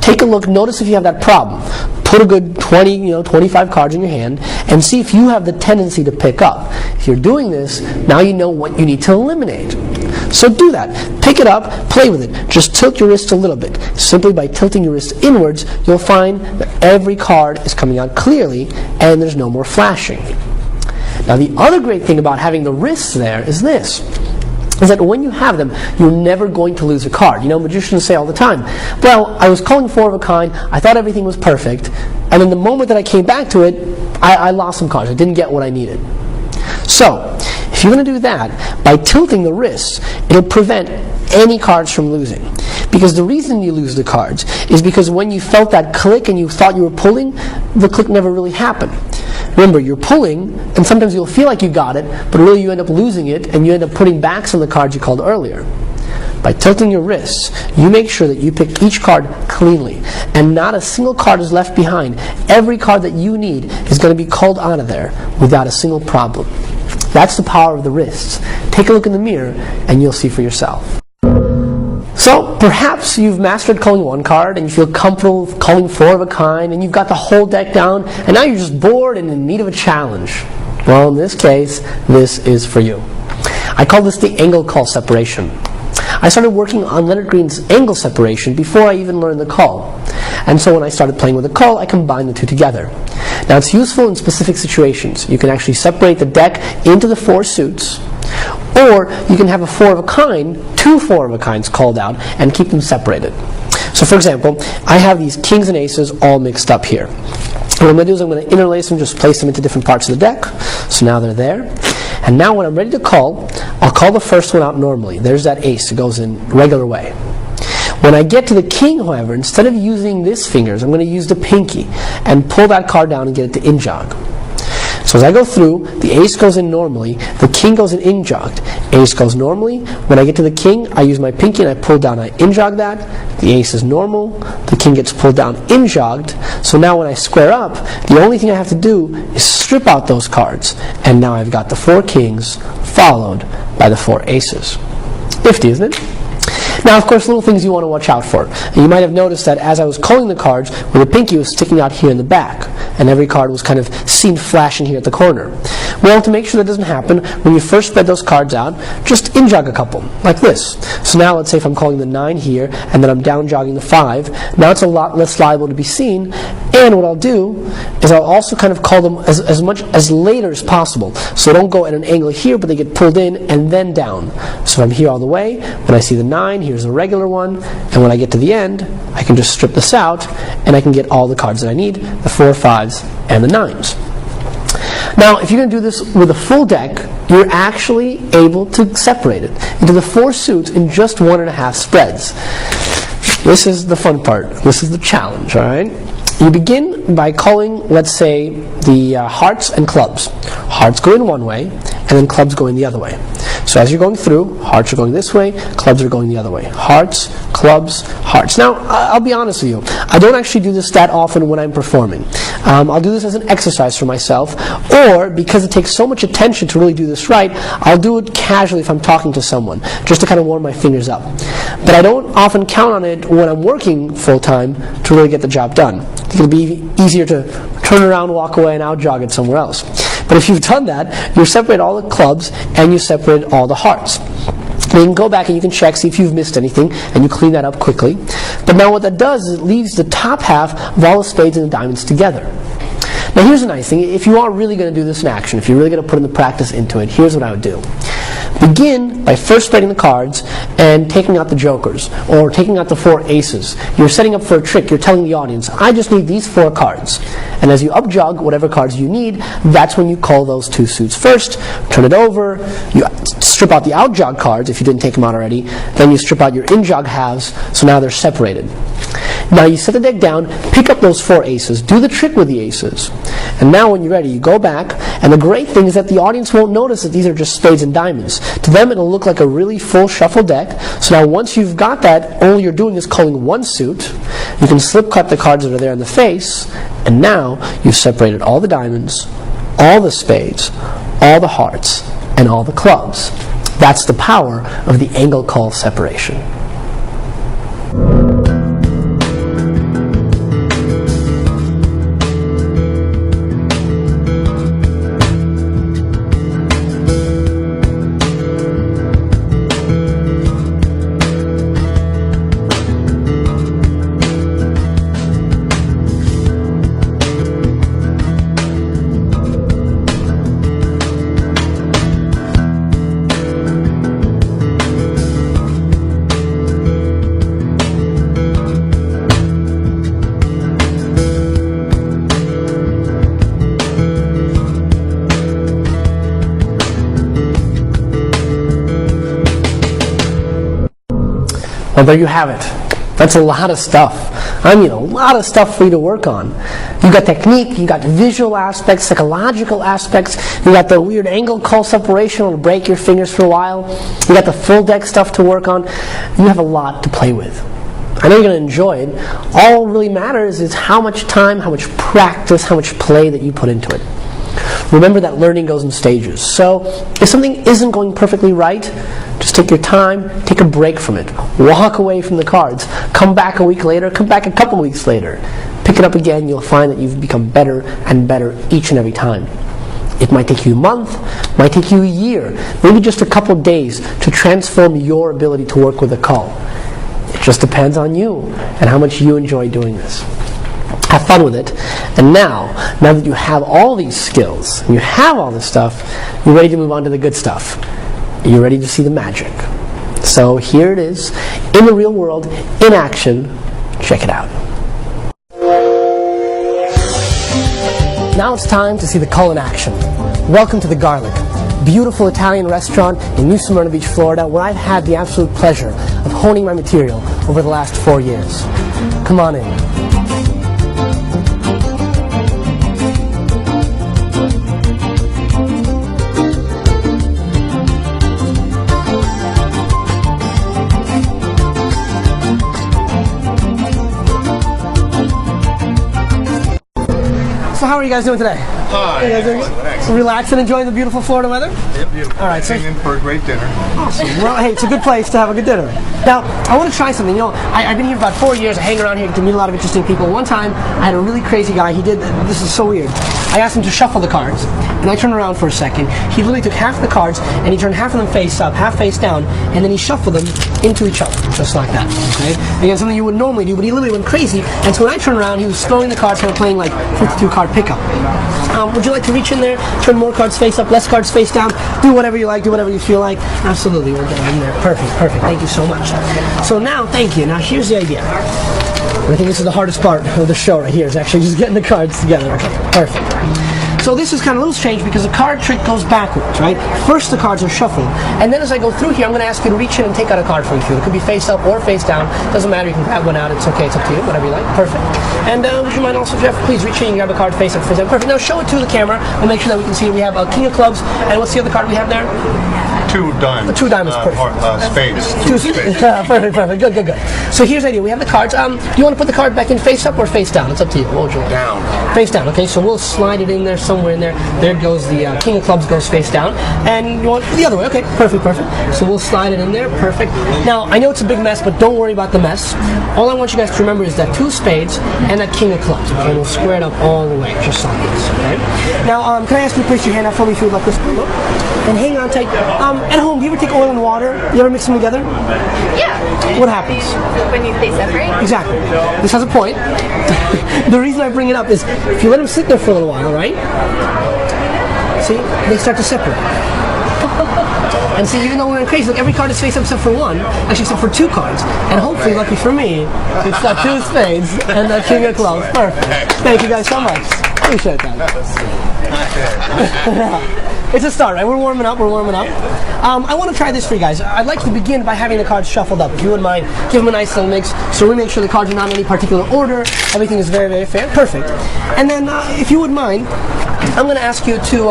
Take a look, notice if you have that problem. Put a good 25 cards in your hand and see if you have the tendency to pick up. If you're doing this, now you know what you need to eliminate. So do that. Pick it up, play with it. Just tilt your wrist a little bit. Simply by tilting your wrist inwards, you'll find that every card is coming out clearly and there's no more flashing. Now the other great thing about having the wrists there is this. Is that when you have them, you're never going to lose a card. Magicians say all the time, well, I was calling 4 of a kind, I thought everything was perfect, and in the moment that I came back to it, I lost some cards. I didn't get what I needed. So, if you're going to do that, by tilting the wrists, it'll prevent any cards from losing. Because the reason you lose the cards is because when you felt that click and you thought you were pulling, the click never really happened. Remember, you're pulling, and sometimes you'll feel like you got it, but really you end up losing it, and you end up putting backs on the cards you called earlier. By tilting your wrists, you make sure that you pick each card cleanly, and not a single card is left behind. Every card that you need is going to be called out of there without a single problem. That's the power of the wrists. Take a look in the mirror, and you'll see for yourself. So, perhaps you've mastered calling 1 card and you feel comfortable calling 4 of a kind and you've got the whole deck down and now you're just bored and in need of a challenge. Well, in this case, this is for you. I call this the angle call separation. I started working on Leonard Green's angle separation before I even learned the call. And so when I started playing with the call, I combined the two together. Now it's useful in specific situations. You can actually separate the deck into the 4 suits, or you can have a 4 of a kind, 2 4 of a kinds called out, and keep them separated. So for example, I have these kings and aces all mixed up here. And what I'm going to do is I'm going to interlace them, just place them into different parts of the deck. So now they're there. And now when I'm ready to call, I'll call the first one out normally. There's that ace. It goes in regular way. When I get to the king, however, instead of using this fingers, I'm going to use the pinky and pull that card down and get it to in-jog. So as I go through, the ace goes in normally, the king goes in-jogged. Ace goes normally. When I get to the king, I use my pinky and I pull down, I in-jog that. The ace is normal. The king gets pulled down, in-jogged. So now when I square up, the only thing I have to do is strip out those cards. And now I've got the 4 kings followed by the 4 aces. Nifty, isn't it? Now, of course, little things you want to watch out for. And you might have noticed that as I was calling the cards, where the pinky was sticking out here in the back, and every card was kind of seen flashing here at the corner. Well, to make sure that doesn't happen, when you first spread those cards out, just in-jog a couple, like this. So now let's say if I'm calling the 9 here, and then I'm down-jogging the 5, now it's a lot less liable to be seen, and what I'll do is I'll also kind of call them as much as later as possible. So they don't go at an angle here, but they get pulled in and then down. So I'm here all the way, when I see the 9, here's a regular one, and when I get to the end, I can just strip this out, and I can get all the cards that I need, the 4, 5s, and the 9s. Now, if you're going to do this with a full deck, you're actually able to separate it into the 4 suits in just 1.5 spreads. This is the fun part. This is the challenge, all right? You begin by calling, let's say, the hearts and clubs. Hearts go in one way, and then clubs go in the other way. So as you're going through, hearts are going this way, clubs are going the other way. Hearts, clubs, hearts. Now, I'll be honest with you. I don't actually do this that often when I'm performing. I'll do this as an exercise for myself, or because it takes so much attention to really do this right, I'll do it casually if I'm talking to someone, just to kind of warm my fingers up. But I don't often count on it when I'm working full-time to really get the job done. I think it'll be easier to turn around, walk away, and out-jog it somewhere else. But if you've done that, you separate all the clubs and you separate all the hearts. Now you can go back and you can check, see if you've missed anything, and you clean that up quickly. But now what that does is it leaves the top half of all the spades and the diamonds together. Now here's a nice thing. If you are really going to do this in action, if you're really going to put in the practice into it, here's what I would do. Begin by first spreading the cards and taking out the jokers, or taking out the 4 aces. You're setting up for a trick. You're telling the audience, I just need these 4 cards. And as you up-jog whatever cards you need, that's when you call those 2 suits first, turn it over, you strip out the out-jog cards if you didn't take them out already, then you strip out your in-jog halves, so now they're separated. Now you set the deck down, pick up those 4 aces, do the trick with the aces. And now when you're ready, you go back, and the great thing is that the audience won't notice that these are just spades and diamonds. To them it'll look like a really full shuffle deck. So now once you've got that, all you're doing is calling 1 suit. You can slip cut the cards that are there in the face, and now you've separated all the diamonds, all the spades, all the hearts, and all the clubs. That's the power of the angle call separation. Well, there you have it. That's a lot of stuff. I mean, a lot of stuff for you to work on. You've got technique, you've got visual aspects, psychological aspects, you got the weird angle call separation that'll break your fingers for a while, you got the full deck stuff to work on. You have a lot to play with. I know you're going to enjoy it. All really matters is how much time, how much practice, how much play that you put into it. Remember that learning goes in stages. So if something isn't going perfectly right, just take your time, take a break from it. Walk away from the cards. Come back a week later, come back a couple weeks later. Pick it up again, you'll find that you've become better and better each and every time. It might take you a month, might take you a year, maybe just a couple days to transform your ability to work with a cull. It just depends on you and how much you enjoy doing this. Have fun with it. And now that you have all these skills, and you have all this stuff, you're ready to move on to the good stuff. You're ready to see the magic. So here it is, in the real world, in action. Check it out. Now it's time to see the cull in action. Welcome to the Garlic, beautiful Italian restaurant in New Smyrna Beach, Florida, where I've had the absolute pleasure of honing my material over the last 4 years. Come on in. So how are you guys doing today? You guys are relax and enjoy the beautiful Florida weather? Yeah, beautiful. All right, so in for a great dinner. awesome. Well, hey, it's a good place to have a good dinner. Now, I want to try something. You know, I've been here about 4 years. I hang around here to meet a lot of interesting people. One time, I had a really crazy guy. He did, this is so weird. I asked him to shuffle the cards, and I turned around for a second. He literally took half the cards, and he turned half of them face up, half face down, and then he shuffled them into each other, just like that. Okay? Again, something you would normally do, but he literally went crazy. And so when I turned around, he was throwing the cards, kind of playing like 52 card pickup. Would you like to reach in there, turn more cards face up, less cards face down, do whatever you like, do whatever you feel like? Absolutely, we'll get in there. Perfect, perfect. Thank you so much. So now, thank you. Now here's the idea. I think this is the hardest part of the show right here, is actually just getting the cards together. Okay, perfect. So this is kind of a little strange because the card trick goes backwards, right? First the cards are shuffled, and then as I go through here, I'm going to ask you to reach in and take out a card from you. It could be face up or face down. Doesn't matter. You can grab one out. It's okay. It's up to you. Whatever you like. Perfect. And would you mind also, Jeff, please reach in and grab a card face up, face down. Perfect. Now show it to the camera. We'll make sure that we can see it. We have a king of clubs, and what's the other card we have there? Two diamonds. Two diamonds, perfect. Spades. Two spades. Perfect, perfect. Good, good, good. So here's the idea. We have the cards. Do you want to put the card back in face up or face down? It's up to you. What would you like? Down. Face down. Okay, so we'll slide it in there, somewhere in there. There goes the king of clubs goes face down. And you want the other way. Okay, perfect, perfect. So we'll slide it in there. Perfect. Now, I know it's a big mess, but don't worry about the mess. All I want you guys to remember is that two spades and that king of clubs. Okay, and we'll square it up all the way, just like this. Okay. Now, can I ask you to place your hand out for me if you would like this? And hang on tight. At home, do you ever take oil and water? You ever mix them together? Yeah. What happens? When they separate? Exactly. This has a point. The reason I bring it up is if you let them sit there for a little while, right? See, they start to separate. And see, even though we're in crazy, look, every card is face up except for one, actually except for two cards. And hopefully, lucky for me, it's that two spades and that king of clubs. Perfect. Thank you guys so much. Appreciate that. It's a start, right? We're warming up, I want to try this for you guys. I'd like to begin by having the cards shuffled up. If you wouldn't mind, give them a nice little mix so we make sure the cards are not in any particular order. Everything is very, very fair. Perfect. And then, if you wouldn't mind, I'm going to ask you to,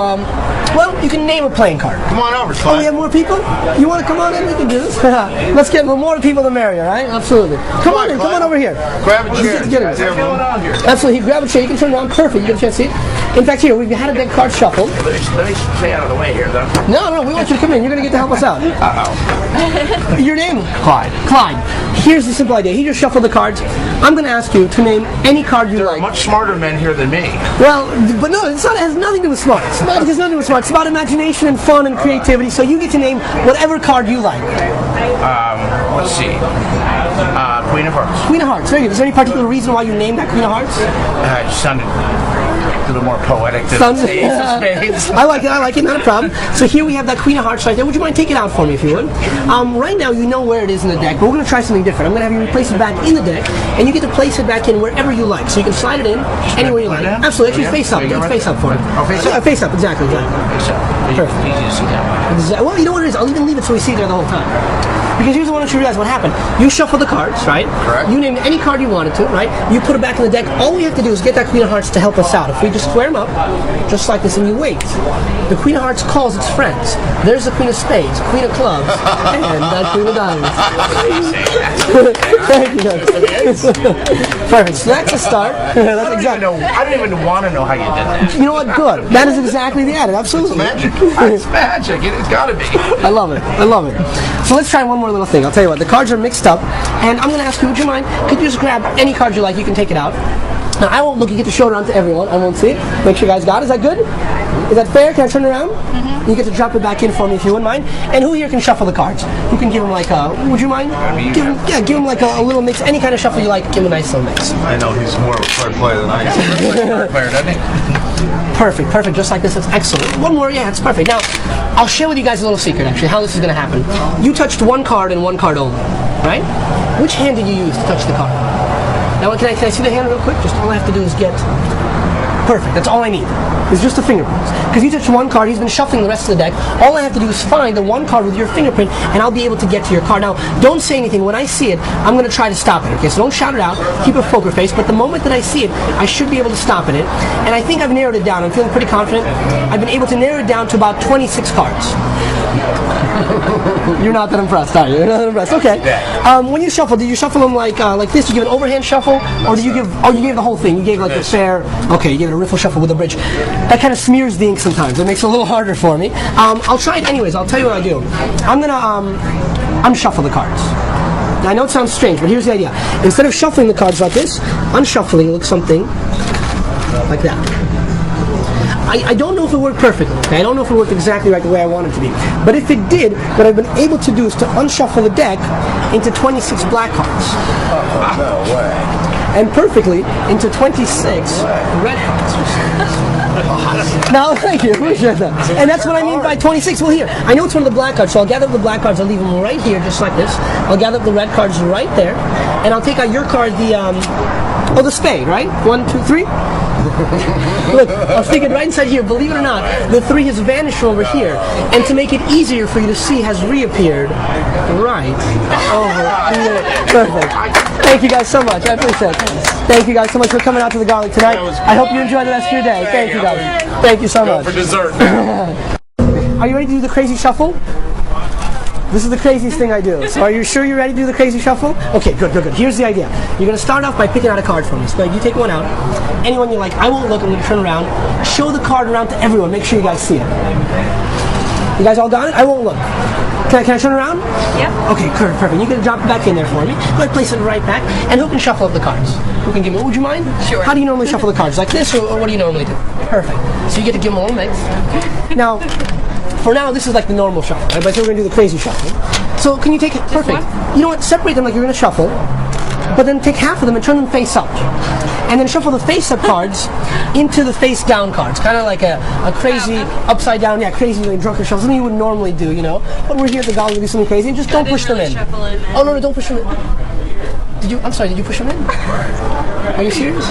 well, you can name a playing card. Come on over, Oh, we have more people? You want to come on in? We can do this. Let's get more people the merrier, right? Absolutely. Come on in, come on over here. Grab a chair. Get What's going on here? Absolutely. Grab a chair. You can turn around. Perfect. You get a chance to see it. In fact, here, we've had a deck card shuffled. Let me stay out of the way here, though. No, we want you to come in. You're going to get to help us out. Uh-oh. Your name? Clyde. Clyde. Here's the simple idea. He just shuffled the cards. I'm going to ask you to name any card you There like. are much smarter men here than me. Well, but no, it has nothing to do with smart. It has nothing to do with smart. It's about imagination and fun and creativity. So you get to name whatever card you like. Let's see. Queen of Hearts. Queen of Hearts. Very good. Is there any particular reason why you named that Queen of Hearts? It sounded a little more poetic than Sounds- the Ace of Spades. I like it, not a problem. So here we have that Queen of Hearts right there. Would you mind taking it out for me if you would? Right now you know where it is in the deck, but we're going to try something different. I'm going to have you place it back in the deck, and you get to place it back in wherever you like. So you can slide it in anywhere you like. down? Absolutely. Actually, Yeah. face up. So you Get go it right face up for me. Oh, face up? Face up, exactly. So, Perfect. easy to see that one. Well, you know what it is? I'll even leave it so we see it there the whole time. Because here's what I want you to realize what happened. You shuffle the cards, right? Correct. You named any card you wanted to, right? You put it back in the deck. All we have to do is get that Queen of Hearts to help us out. If we just square them up, just like this, and you wait. The Queen of Hearts calls its friends. There's the Queen of Spades, Queen of Clubs, and that Queen of Diamonds. Thank you. Perfect. So that's a start. That's exactly. I don't even want to know how you did that. You know what? Good. That is exactly the edit. Absolutely. Magic. It's magic. It's got to be. I love it. I love it. So let's try one more little thing. I'll tell you what. The cards are mixed up, and I'm going to ask you, would you mind? Could you just grab any card you like? You can take it out. Now, I won't look. You get to show it around to everyone. I won't see it. Make sure you guys got it. Is that good? Is that fair? Can I turn it around? Mm-hmm. You get to drop it back in for me if you wouldn't mind. And who here can shuffle the cards? Who can give them like a? Would you mind? Give them like a little mix. Any kind of shuffle you like. Give them a nice little mix. I know he's more of a card player than I am. Player, doesn't he? Perfect. Just like this. That's excellent. One more. Yeah, it's perfect. Now, I'll share with you guys a little secret, actually, how this is going to happen. You touched one card and one card only, right? Which hand did you use to touch the card? Now, can I see the hand real quick? Just all I have to do is get... Perfect. That's all I need. It's just the fingerprints. Because you touched one card, he's been shuffling the rest of the deck. All I have to do is find the one card with your fingerprint, and I'll be able to get to your card. Now, don't say anything. When I see it, I'm going to try to stop it. Okay, so don't shout it out. Keep a poker face. But the moment that I see it, I should be able to stop it. And I think I've narrowed it down. I'm feeling pretty confident. I've been able to narrow it down to about 26 cards. You're not that impressed, are you? You're not that impressed. Okay. When you shuffle, did you shuffle them like this? You give an overhand shuffle, or did you give? Oh, you gave the whole thing. You gave like the fair. Okay, you gave it a riffle shuffle with a bridge. That kind of smears the ink sometimes. It makes it a little harder for me. I'll try it anyways. I'll tell you what I do. I'm gonna unshuffle the cards. Now, I know it sounds strange, but here's the idea. Instead of shuffling the cards like this, unshuffling looks something like that. I don't know if it worked perfectly. Okay? I don't know if it worked exactly right the way I want it to be. But if it did, what I've been able to do is to unshuffle the deck into 26 black cards. No way. And perfectly into 26 red cards. Now, thank you. Appreciate that. And that's what I mean by 26. Well, here, I know it's one of the black cards, so I'll gather up the black cards. I'll leave them right here, just like this. I'll gather up the red cards right there. And I'll take out your card, the spade, right? 1, 2, 3. Look, I was thinking right inside here, believe it or not, the 3 has vanished over here. And to make it easier for you to see, has reappeared right over here. Perfect. Thank you guys so much. I appreciate it. Thank you guys so much for coming out to the Garlic tonight. I hope you enjoy the rest of your day. Thank you guys. Thank you so much. For dessert. Are you ready to do the crazy shuffle? This is the craziest thing I do. So are you sure you're ready to do the crazy shuffle? Okay, good. Here's the idea. You're going to start off by picking out a card from us. So you take one out. Anyone you like. I won't look. I'm going to turn around. Show the card around to everyone. Make sure you guys see it. You guys all got it? I won't look. Can I turn around? Yeah. Okay, perfect. You can drop it back in there for me. Go ahead, place it right back. And who can shuffle up the cards? Who can give me? Would you mind? Sure. How do you normally shuffle the cards? Like this, or what do you normally do? Perfect. So you get to give them a little mix. Now, for now, this is like the normal shuffle, right? But we're going to do the crazy shuffle. So can you take it? Perfect. One? You know what? Separate them like you're going to shuffle, but then take half of them and turn them face up. And then shuffle the face-up cards into the face-down cards. Kind of like a crazy upside-down, crazy like drunken shuffle. Something you would normally do, you know. But we're here at the Golly to do something crazy. And just don't push them in. Oh, no, don't push them in. I'm sorry, did you push them in? Are you serious?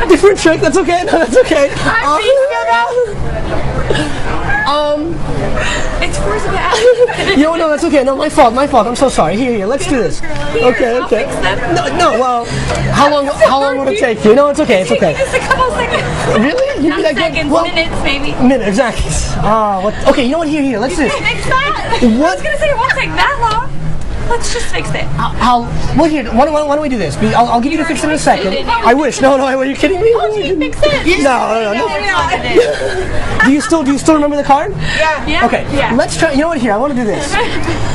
Different trick, that's okay. No, that's okay. It's worse than that. No, that's okay. No, my fault. I'm so sorry. Here. Let's do this. Okay. I'll fix them. No. Well, how long would it take you? No, it's okay. Just a couple seconds. Really? Not seconds, minutes, maybe. Minute, exactly. Okay. You know what? Here. Let's do this. Fix that. What? I was gonna say it won't take that long. Let's just fix it. Well, here. Why don't we do this? I'll give you to fix it in a second. I wish. No. Are you kidding me? Oh, you fix it. No. Do you still remember the card? Yeah. Okay. Yeah. Let's try. You know what? Here, I want to do this.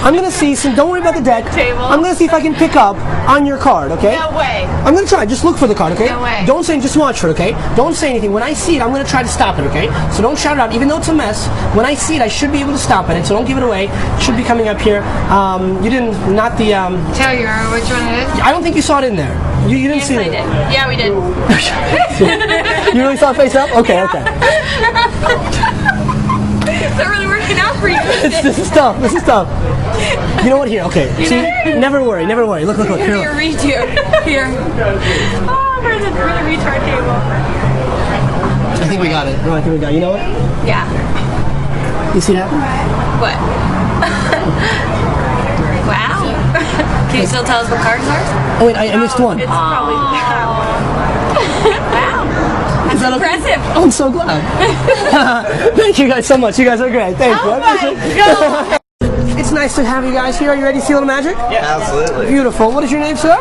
I'm gonna see. Don't worry about the deck. Table. I'm gonna see if I can pick up on your card. Okay. No way. I'm gonna try. Just look for the card. Okay. No way. Don't say. Just watch for it. Okay. Don't say anything. When I see it, I'm gonna try to stop it. Okay. So don't shout it out, even though it's a mess. When I see it, I should be able to stop it. So don't give it away. It should be coming up here. You didn't. Not the. Tell you which one it is? I don't think you saw it in there. You didn't Yes, see I it. did. Yeah, we did. You really saw it face up? Okay. Is that really working out for you? This is tough. You know what? Here. Okay. See, never worry. Look. Here, Here. redo. Here. Oh, we're the retard table. I think we got it. No, I think we got it. You know what? Yeah. You see that? What? Wow. Can you still tell us what cards are? Oh wait, I missed one. It's probably wow. That's that okay? impressive. Oh, I'm so glad. Thank you guys so much. You guys are great. Thank you. I appreciate it. It's nice to have you guys here. Are you ready to see a little magic? Yeah, absolutely. Beautiful. What is your name, sir?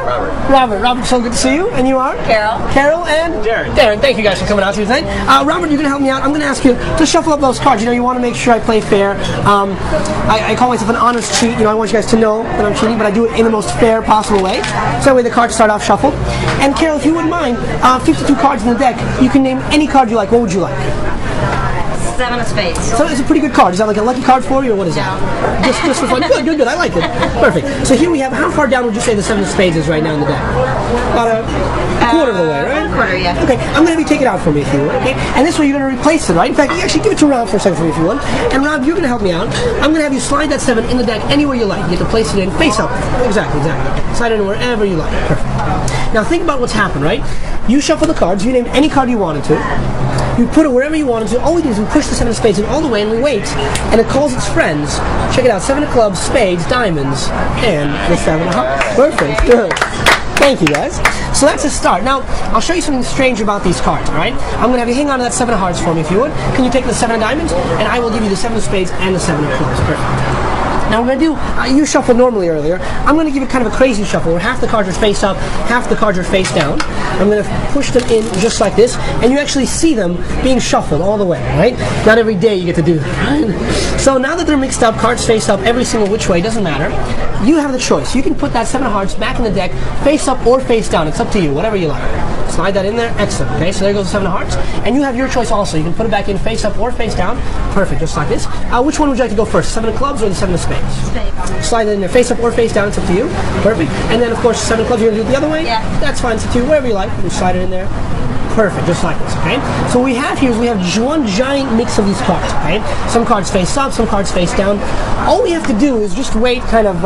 Robert, so good to see you. And you are? Carol and? Darren. Thank you guys for coming out here tonight. Robert, you're going to help me out. I'm going to ask you to shuffle up those cards. You want to make sure I play fair. I call myself an honest cheat. I want you guys to know that I'm cheating, but I do it in the most fair possible way. So that way the cards start off shuffled. And Carol, if you wouldn't mind, 52 cards in the deck. You can name any card you like. What would you like? 7 of spades. So it's a pretty good card. Is that like a lucky card for you, or what is that? Just for fun. Good. I like it. Perfect. So here we have. How far down would you say the 7 of spades is right now in the deck? About a quarter of the way, right? A quarter, yeah. Okay. I'm going to have you take it out for me if you would. Okay. And this way you're going to replace it, right? In fact, you actually give it to Rob for a second for me if you would. And Rob, you're going to help me out. I'm going to have you slide that 7 in the deck anywhere you like. You get to place it in face up. Exactly. Slide it in wherever you like. Perfect. Now think about what's happened, right? You shuffle the cards. You name any card you wanted to. You put it wherever you wanted to. All we do is we push the 7 of spades in all the way and we wait. And it calls its friends. Check it out. 7 of clubs, spades, diamonds, and the 7 of hearts. Perfect. Good. Thank you, guys. So that's a start. Now, I'll show you something strange about these cards, all right? I'm going to have you hang on to that 7 of hearts for me, if you would. Can you take the 7 of diamonds? And I will give you the 7 of spades and the 7 of clubs. Perfect. Now we're going to do, you shuffled normally earlier. I'm going to give you kind of a crazy shuffle where half the cards are face up, half the cards are face down. I'm going to push them in just like this, and you actually see them being shuffled all the way, right? Not every day you get to do that, right? So now that they're mixed up, cards face up every single which way, doesn't matter. You have the choice. You can put that 7 of hearts back in the deck, face up or face down. It's up to you, whatever you like. Slide that in there, excellent. Okay, so there goes the 7 of hearts. And you have your choice also. You can put it back in face up or face down. Perfect, just like this. Which one would you like to go first, 7 of clubs or the 7 of spades? Spades. Slide it in there, face up or face down, it's up to you. Perfect. And then, of course, 7 of clubs, you're going to do it the other way? Yeah. That's fine, it's up to you, wherever you like. You slide it in there. Perfect, just like this, okay? So what we have here is we have one giant mix of these cards, okay? Some cards face up, some cards face down. All we have to do is just wait kind of,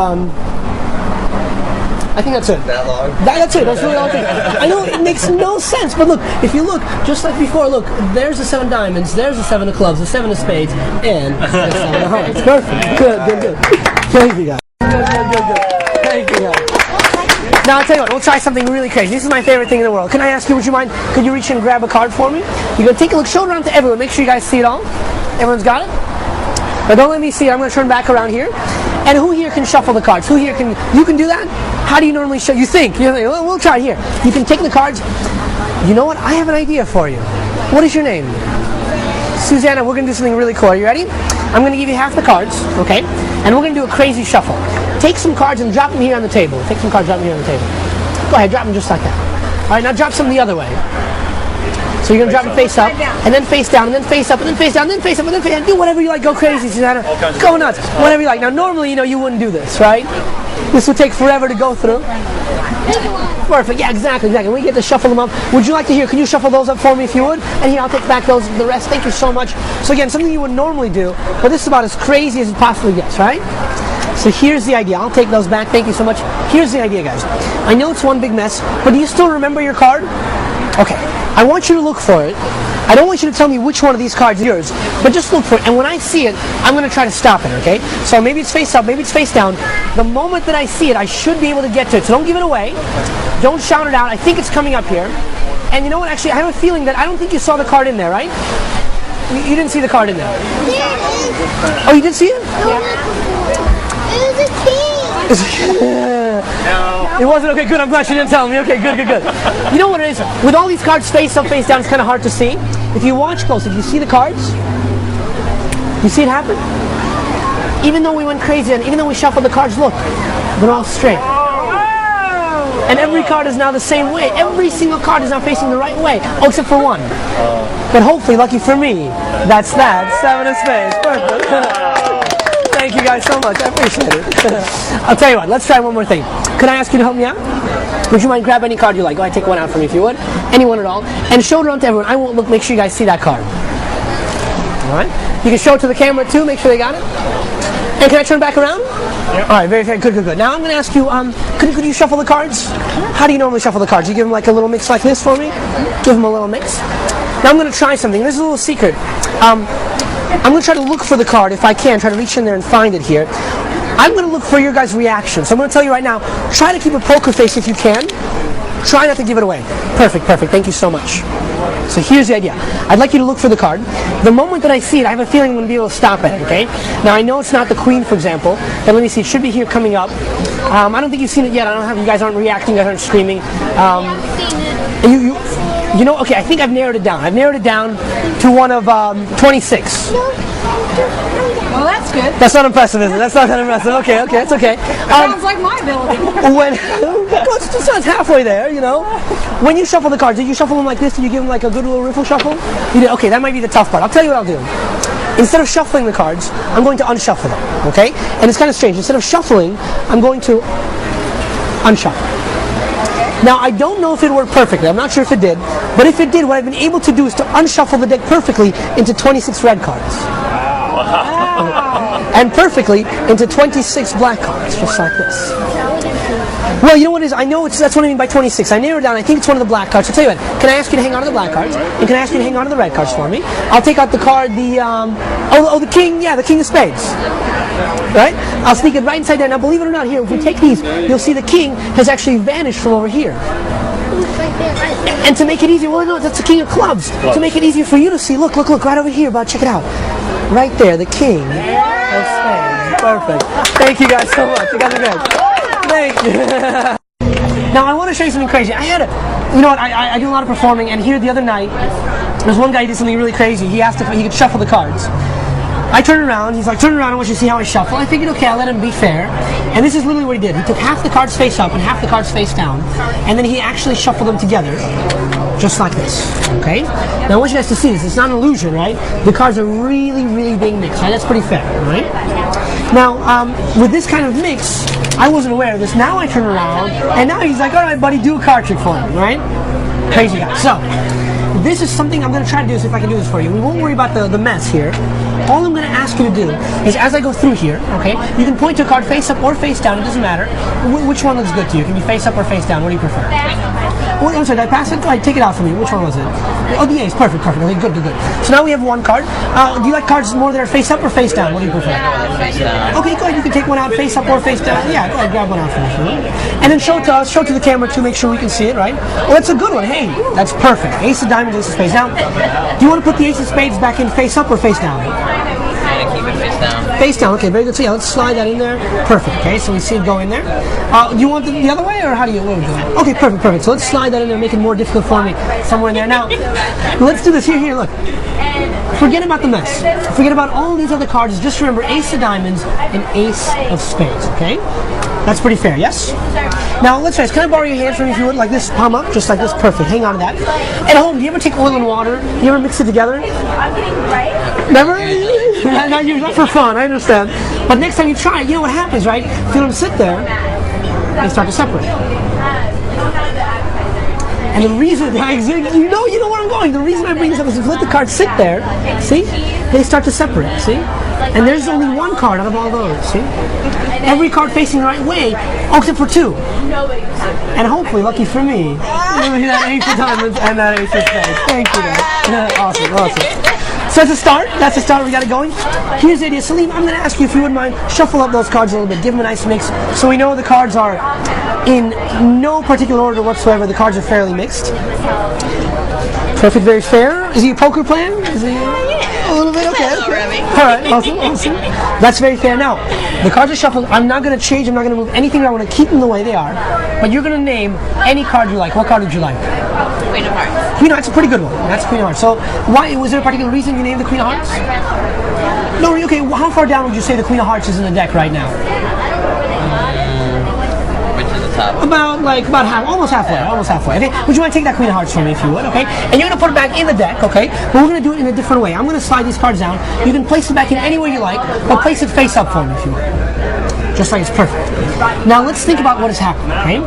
I think that's it. That long? That's it. That's really all I think. I know it makes no sense, but look, if you look, just like before, look, there's the 7 diamonds, there's the 7 of clubs, the 7 of spades, and the 7 of hearts. Perfect. Good. Thank you, guys. Good. Thank you, guys. Now, I'll tell you what, we'll try something really crazy. This is my favorite thing in the world. Can I ask you, would you mind, could you reach in and grab a card for me? You're going to take a look, show it around to everyone. Make sure you guys see it all. Everyone's got it? Now, don't let me see it. I'm going to turn back around here. And who here can shuffle the cards? Who here can, you can do that? How do you normally show? You think, well, we'll try it here. You can take the cards. You know what? I have an idea for you. What is your name? Susanna, we're going to do something really cool. Are you ready? I'm going to give you half the cards, okay? And we're going to do a crazy shuffle. Take some cards and drop them here on the table. Take some cards, drop them here on the table. Go ahead, drop them just like that. All right, now drop some the other way. So you're going to drop them face up, and then face down, and then face up, and then face down, and then face up, and then face down. Do whatever you like. Go crazy, Susanna. Go nuts. Whatever you like. Now, normally, you wouldn't do this, right? This would take forever to go through. Perfect. Yeah, exactly. We get to shuffle them up. Would you like to hear? Can you shuffle those up for me if you would? And here, I'll take back the rest. Thank you so much. So again, something you would normally do, but this is about as crazy as it possibly gets, right? So here's the idea. I'll take those back. Thank you so much. Here's the idea, guys. I know it's one big mess, but do you still remember your card? Okay. I want you to look for it. I don't want you to tell me which one of these cards is yours, but just look for it. And when I see it, I'm going to try to stop it, okay? So maybe it's face up, maybe it's face down. The moment that I see it, I should be able to get to it. So don't give it away. Don't shout it out. I think it's coming up here. And you know what? Actually, I have a feeling that I don't think you saw the card in there, right? You didn't see the card in there. Oh, you did see it? It was a king. No. It wasn't? Okay, good. I'm glad she didn't tell me. Okay, good. You know what it is? With all these cards face up, face down, it's kind of hard to see. If you watch close, if you see the cards, you see it happen? Even though we went crazy and even though we shuffled the cards, look, they're all straight. And every card is now the same way. Every single card is now facing the right way. Oh, except for one. But hopefully, lucky for me, that's that. 7 of spades. Perfect. Thank you guys so much. I appreciate it. I'll tell you what, let's try one more thing. Could I ask you to help me out? Would you mind grab any card you like? Go ahead, take one out for me if you would. Anyone at all. And show it around to everyone. I won't look. Make sure you guys see that card. Alright? You can show it to the camera too. Make sure they got it. And can I turn back around? Yep. Alright, very good. Now I'm going to ask you, could you shuffle the cards? How do you normally shuffle the cards? You give them like a little mix like this for me? Give them a little mix. Now I'm going to try something. This is a little secret. I'm going to try to look for the card if I can. Try to reach in there and find it here. I'm going to look for your guys' reaction. So I'm going to tell you right now, try to keep a poker face if you can. Try not to give it away. Perfect. Thank you so much. So here's the idea. I'd like you to look for the card. The moment that I see it, I have a feeling I'm going to be able to stop it, okay? Now I know it's not the queen, for example, but let me see. It should be here coming up. I don't think you've seen it yet. I don't have, you guys aren't reacting, you guys aren't screaming. You know, okay, I think I've narrowed it down. I've narrowed it down to one of 26. Well, that's good. That's not impressive, is it? That's not that impressive. Okay, it's okay. Sounds like my ability. Well, it sounds halfway there, you know. When you shuffle the cards, did you shuffle them like this? Did you give them like a good little riffle shuffle? You did. Okay, that might be the tough part. I'll tell you what I'll do. Instead of shuffling the cards, I'm going to unshuffle them, okay? And it's kind of strange. Instead of shuffling, I'm going to unshuffle. Now, I don't know if it worked perfectly. I'm not sure if it did. But if it did, what I've been able to do is to unshuffle the deck perfectly into 26 red cards. Wow. And perfectly into 26 black cards, just like this. Well, you know what it is? I know that's what I mean by 26. I narrowed it down. I think it's one of the black cards. So tell you what, can I ask you to hang on to the black cards? And can I ask you to hang on to the red cards for me? I'll take out the card, the king, yeah, the king of spades. Right? I'll sneak it right inside there. Now, believe it or not, here, if we take these, you'll see the king has actually vanished from over here. And to make it easier, well, no, that's the king of clubs. To make it easier for you to see, look, right over here, check it out. Right there, the king of spades. Perfect. Thank you guys so much. You guys are good. Thank you. Now, I want to show you something crazy. You know what, I do a lot of performing, and here the other night, there's one guy who did something really crazy. He asked if he could shuffle the cards. I turn around, he's like, turn around, I want you to see how I shuffle. I figured, okay, I'll let him be fair. And this is literally what he did. He took half the cards face up and half the cards face down, and then he actually shuffled them together, just like this, okay? Now I want you guys to see this. It's not an illusion, right? The cards are really, really being mixed, right? That's pretty fair, right? Now, with this kind of mix, I wasn't aware of this. Now I turn around, and now he's like, all right, buddy, do a card trick for me, right? Crazy guy. So, this is something I'm going to try to do, see if I can do this for you. We won't worry about the mess here. All I'm going to ask you to do is, as I go through here, okay, you can point to a card face up or face down, it doesn't matter. Which one looks good to you? It can be face up or face down, what do you prefer? Oh, I'm sorry, did I pass it? All right, take it out for me. Which one was it? Oh, the ace, perfect. Okay, good. So now we have one card. Do you like cards more that are face up or face down? What do you prefer? Face down. Okay, go ahead, you can take one out face up or face down. Yeah, go ahead, grab one out for me. And then show it to us, show it to the camera to make sure we can see it, right? Well, that's a good one. Hey, that's perfect. Ace of diamonds, ace of spades. Now, do you want to put the ace of spades back in face up or face down? Keep it face down. Face down, okay, very good. So yeah, let's slide that in there. Perfect, okay, so we see it go in there. Do you want the other way, or how do you want to do it? Okay, perfect. So let's slide that in there, make it more difficult for me. Somewhere in there. Now, let's do this. Here, look. Forget about the mess. Forget about all these other cards. Just remember ace of diamonds and ace of spades, okay? That's pretty fair, yes? Now, let's try this. Can I borrow your hand from me if you would? Like this, palm up, just like this. Perfect. Hang on to that. At home, do you ever take oil and water? Do you ever mix it together? Never? Not for fun, I understand. But next time you try it, you know what happens, right? If you don't sit there, they start to separate. And the reason, you know where I'm going. The reason I bring this up is if you let the cards sit there, see? They start to separate, see? And there's only one card out of all those, see? Every card facing the right way, except for two. And hopefully, lucky for me, that ace of diamonds and that ace of spades. Thank you, guys. Awesome. So that's a start, we got it going. Here's the idea. Salim, I'm going to ask you if you wouldn't mind, shuffle up those cards a little bit, give them a nice mix, so we know the cards are in no particular order whatsoever. The cards are fairly mixed. Perfect, very fair. Is he a poker player? Is he a little bit? Okay. Alright, awesome. That's very fair. Now, the cards are shuffled. I'm not going to change, I'm not going to move anything around. I'm going to keep them the way they are. But you're going to name any card you like. What card would you like? Queen of Hearts. Queen of Hearts, a pretty good one. That's Queen of Hearts. So, why was there a particular reason you named the Queen of Hearts? No, okay. How far down would you say the Queen of Hearts is in the deck right now? Which is the top? About half, almost halfway. Okay. Would you mind to take that Queen of Hearts from me, if you would? Okay. And you're gonna put it back in the deck, okay? But we're gonna do it in a different way. I'm gonna slide these cards down. You can place it back in any way you like, but place it face up for me, if you would. Just like it's perfect. Now let's think about what has happened, okay?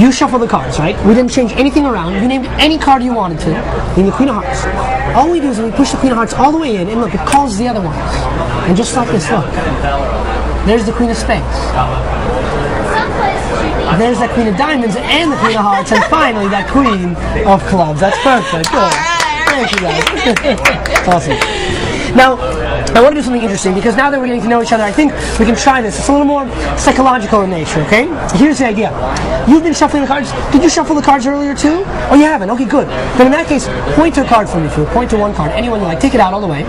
You shuffle the cards, right? We didn't change anything around. You named any card you wanted to, named the Queen of Hearts. All we do is we push the Queen of Hearts all the way in, and look, it calls the other ones. And just like this, look. There's the Queen of Spades. There's that Queen of Diamonds and the Queen of Hearts, and finally that Queen of Clubs. That's perfect. Good. Thank you guys. Awesome. Now, I want to do something interesting, because now that we're getting to know each other, I think we can try this. It's a little more psychological in nature, okay? Here's the idea. You've been shuffling the cards. Did you shuffle the cards earlier too? Oh, you haven't? Okay, good. Then in that case, point to a card for me, if you would. Point to one card. Anyone you like. Take it out all the way.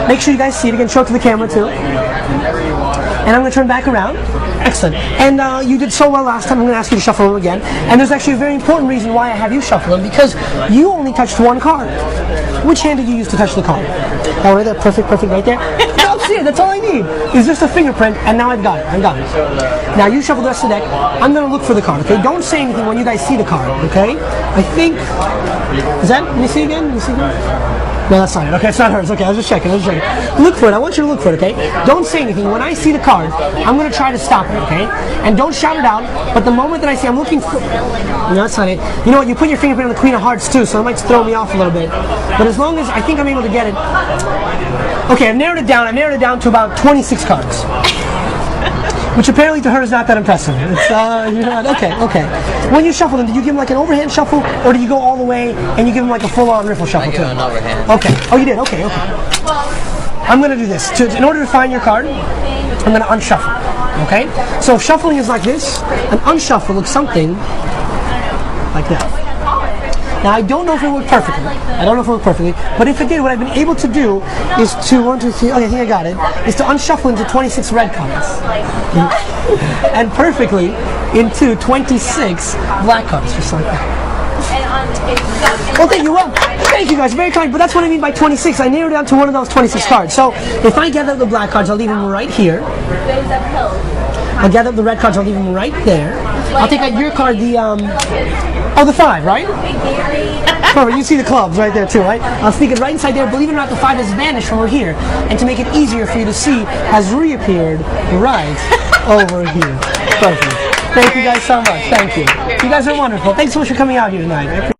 Make sure you guys see it again. Show it to the camera too. And I'm going to turn back around. Excellent. And you did so well last time, I'm going to ask you to shuffle them again. And there's actually a very important reason why I have you shuffle them, because you only touched one card. Which hand did you use to touch the card? Oh, right there. Perfect right there. No, see it. That's all I need. It's just a fingerprint, and now I've got it. Now you shuffle the rest of the deck. I'm going to look for the card, okay? Don't say anything when you guys see the card, okay? I think... Is that... Let me see again? No, that's not it. Okay, it's not hers. Okay, I was just checking. Look for it. I want you to look for it, okay? Don't say anything. When I see the card, I'm going to try to stop it, okay? And don't shout it out, but the moment that I see I'm looking for... No, that's not it. You know what? You put your fingerprint on the Queen of Hearts, too, so it might throw me off a little bit. But as long as I think I'm able to get it... Okay, I've narrowed it down. I've narrowed it down to about 26 cards. which apparently to her is not that impressive. It's, you're not, okay. When you shuffle them, do you give them like an overhand shuffle, or do you go all the way and you give them like a full-on riffle shuffle I give too? an overhand. Okay. Oh, you did. Okay. I'm going to do this. In order to find your card, I'm going to unshuffle. Okay? So if shuffling is like this, an unshuffle looks something like that. Now I don't know if it worked perfectly. But if it did, what I've been able to do is to, 1, 2, 3, okay, I think I got it, is to unshuffle into 26 red cards. And perfectly into 26 black cards, just like that. Well, thank you. Well, thank you guys. Very kind. But that's what I mean by 26. I narrowed down to one of those 26 cards. So if I gather up the black cards, I'll leave them right here. I'll gather up the red cards. I'll leave them right there. I'll take out your card, the 5, right? Perfect. You see the clubs right there too, right? I'll sneak it right inside there. Believe it or not, the 5 has vanished from over here, and to make it easier for you to see, has reappeared right over here. Perfect. Thank you guys so much. Thank you. You guys are wonderful. Thanks so much for coming out here tonight.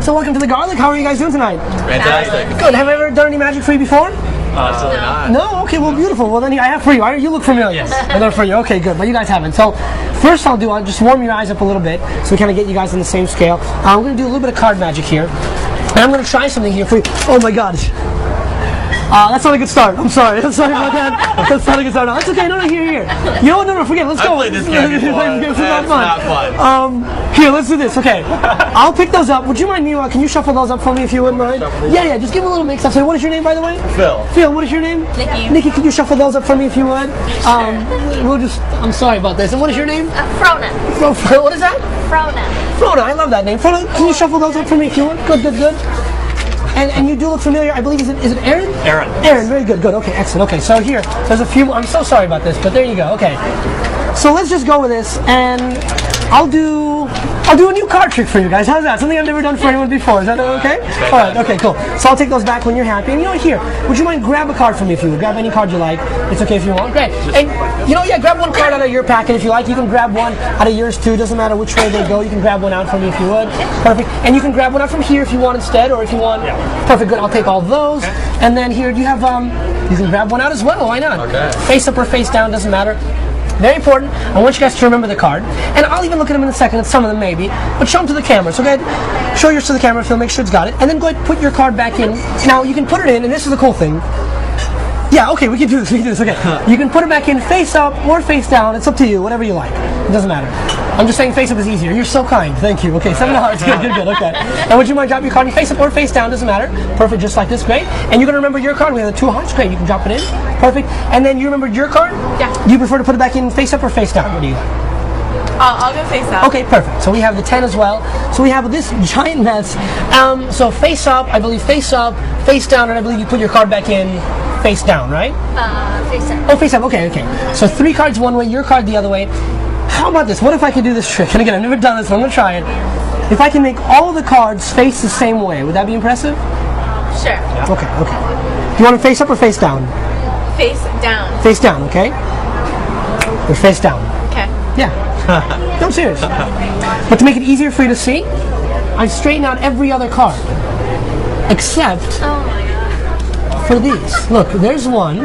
So welcome to the Garlic. How are you guys doing tonight? Fantastic. Good. Have I ever done any magic for you before? Absolutely not. No? Okay, well, beautiful. Well, then I have for you. You look familiar. Yes. I done for you. Okay, good. But you guys haven't. So first I'll just warm your eyes up a little bit so we kind of get you guys on the same scale. I'm going to do a little bit of card magic here. And I'm going to try something here for you. Oh my God. That's not a good start. I'm sorry. I'm sorry about that. That's not a good start. No, it's okay. No, here. You know what? No, forget it. Let's go. I played this game before. It's not Not fun. Here, let's do this. Okay. I'll pick those up. Would you mind me? Can you shuffle those up for me if you wouldn't mind? Yeah. Just give a little mix up. So, what is your name, by the way? Phil. Phil, what is your name? Nikki. Nikki, can you shuffle those up for me if you would? I'm sorry about this. And what is your name? Frona. What is that? Frona. I love that name. Frona, can you shuffle those up for me if you would? Good. And you do look familiar. I believe, is it Aaron? Aaron, very good. Okay, excellent. Okay, so here, there's a few more. I'm so sorry about this, but there you go. Okay. So let's just go with this, and I'll do a new card trick for you guys. How's that? Something I've never done for anyone before. Is that okay? All right. Okay. Cool. So I'll take those back when you're happy. And here, would you mind grab a card from me if you would? Grab any card you like. It's okay if you want. Great. And grab one card out of your packet if you like. You can grab one out of yours too. Doesn't matter which way they go. You can grab one out from me if you would. Perfect. And you can grab one out from here if you want instead, or if you want. Perfect. Good. I'll take all those. And then here, do you have you can grab one out as well. Why not? Okay. Face up or face down, doesn't matter. Very important. I want you guys to remember the card. And I'll even look at them in a second, some of them maybe. But show them to the camera. So go ahead, show yours to the camera, Phil, make sure it's got it. And then go ahead and put your card back in. Now, you can put it in, and this is the cool thing. Yeah, okay, we can do this, okay. You can put it back in face up or face down. It's up to you, whatever you like. It doesn't matter. I'm just saying face up is easier. You're so kind. Thank you. Okay, $7. Good, okay. And would you mind dropping your card in face up or face down? Doesn't matter. Perfect, just like this, great. And you're going to remember your card. We have the 2 hearts, great. You can drop it in. Perfect. And then you remembered your card? Yeah. Do you prefer to put it back in face up or face down? What do you like? I'll go face up. Okay, perfect. So we have the 10 as well. So we have this giant mess. So face up, I believe face up, face down, and I believe you put your card back in face down, right? Face up. Oh, face up. Okay. So 3 cards one way, your card the other way. How about this? What if I could do this trick? And again, I've never done this, so I'm going to try it. If I can make all the cards face the same way, would that be impressive? Sure. Okay. Do you want to face up or face down? Face down. Face down, okay? Or face down. Okay. Yeah. No, I'm serious. But to make it easier for you to see, I've straightened out every other card. Except Oh my God. for these. Look, there's 1,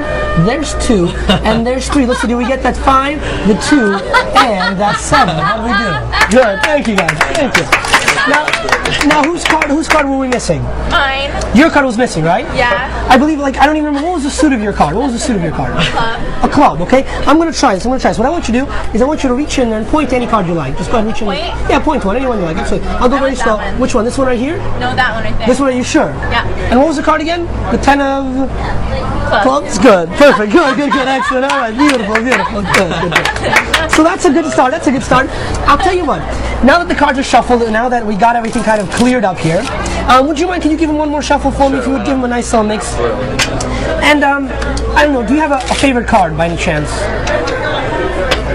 there's 2, and there's 3. Let's see, do we get that 5, the 2, and that 7? How do we do? Good. Thank you, guys. Thank you. Now, whose card were we missing? Mine. Your card was missing, right? Yeah. I believe, I don't even remember, what was the suit of your card? What was the suit of your card? Club. A club, okay? I'm going to try this. What I want you to do is I want you to reach in there and point to any card you like. Just go ahead and reach in. Point? Yeah, point to one. Anyone you like. Absolutely. I'll go I very want slow. that one. Which one? This one right here? No, that one right there. This one, are you sure? Yeah. And what was the card again? The 10 of Club. clubs? Good. Perfect. Good. Excellent. All right. Beautiful. Good. So that's a good start. I'll tell you what. Now that the cards are shuffled, and now that we got everything kind of cleared up here, would you mind, can you give him one more shuffle for me? If you would give him a nice little mix. And, I don't know, do you have a favorite card by any chance?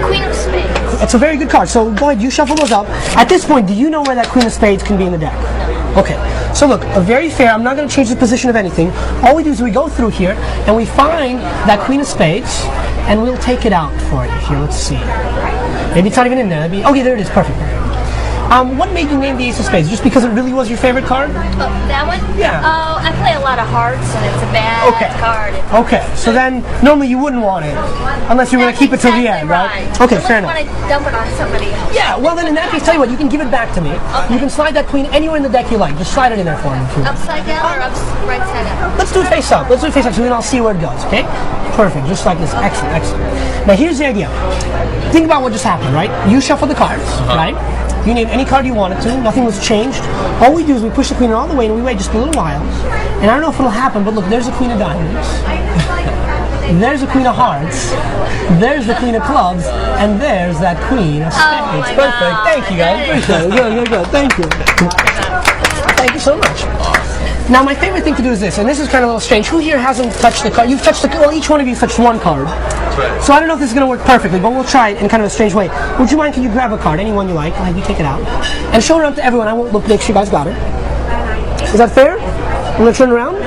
Queen of Spades. It's a very good card, so go ahead, you shuffle those up. At this point, do you know where that Queen of Spades can be in the deck? Okay, so look, very fair. I'm not going to change the position of anything. All we do is we go through here, and we find that Queen of Spades, and we'll take it out for you. Here, let's see. Maybe it's not even in there. Okay, there it is. Perfect. What made you name the Ace of Spades? Just because it really was your favorite card? That one? Yeah. Oh, I play a lot of hearts, and it's a bad card. Okay, so then normally you wouldn't want it unless you were going to keep it till the end, right? Okay, fair enough. Unless you want to dump it on somebody else. Yeah, well then in that case, tell you what, you can give it back to me. Okay. You can slide that queen anywhere in the deck you like. Just slide it in there for me. If you want. Upside down or right side up? Let's do it face up. Let's do it face up so then I'll see where it goes, okay? Perfect, just like this. Excellent, excellent. Now here's the idea. Think about what just happened, right? You shuffle the cards, right? You name any card you wanted to. Nothing was changed. All we do is we push the queen all the way and we wait just a little while. And I don't know if it'll happen, but look, there's a queen of diamonds. There's a queen of hearts. There's the queen of clubs. And there's that queen of spades. Perfect. Thank you, guys. Appreciate it. Good, good, good. Thank you. Thank you so much. Now, my favorite thing to do is this, and this is kind of a little strange. Who here hasn't touched the card? You've touched the, well, each one of you touched one card. That's right. So I don't know if this is going to work perfectly, but we'll try it in kind of a strange way. Would you mind, can you grab a card, any one you like, you take it out, and show it around to everyone. I won't look, make sure you guys got it. Is that fair? I'm going to turn around.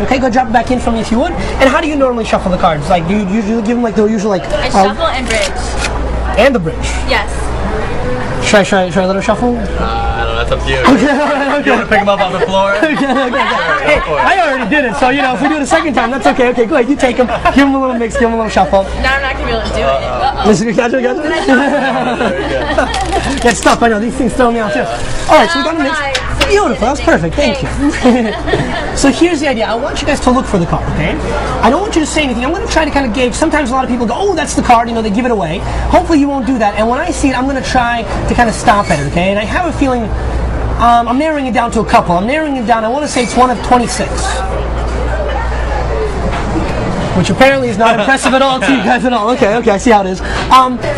Okay, go drop it back in for me if you would. And how do you normally shuffle the cards? Like, do you usually give them like the usual, like... I shuffle and bridge. And the bridge. Yes. Should I let her shuffle? I don't know, that's up to you. Okay. You want to pick them up off the floor? Okay. Hey, I already did it, so you know, if we do it a second time, that's okay. Okay, go ahead, you take them, give them a little mix, give them a little shuffle. Now I'm not going to be able to do it. Listen, gotcha. That's tough, I know, these things throw me off too. Alright, so we got a mix. Beautiful, that was perfect, thank you. So here's the idea, I want you guys to look for the card, okay? I don't want you to say anything, I'm going to try to kind of gauge, sometimes a lot of people go, oh, that's the card, you know, they give it away. Hopefully you won't do that, and when I see it, I'm going to try to kind of stop at it, okay? And I have a feeling, I'm narrowing it down to a couple. I'm narrowing it down, I want to say it's one of 26. Which apparently is not impressive at all to you guys at all. Okay, I see how it is.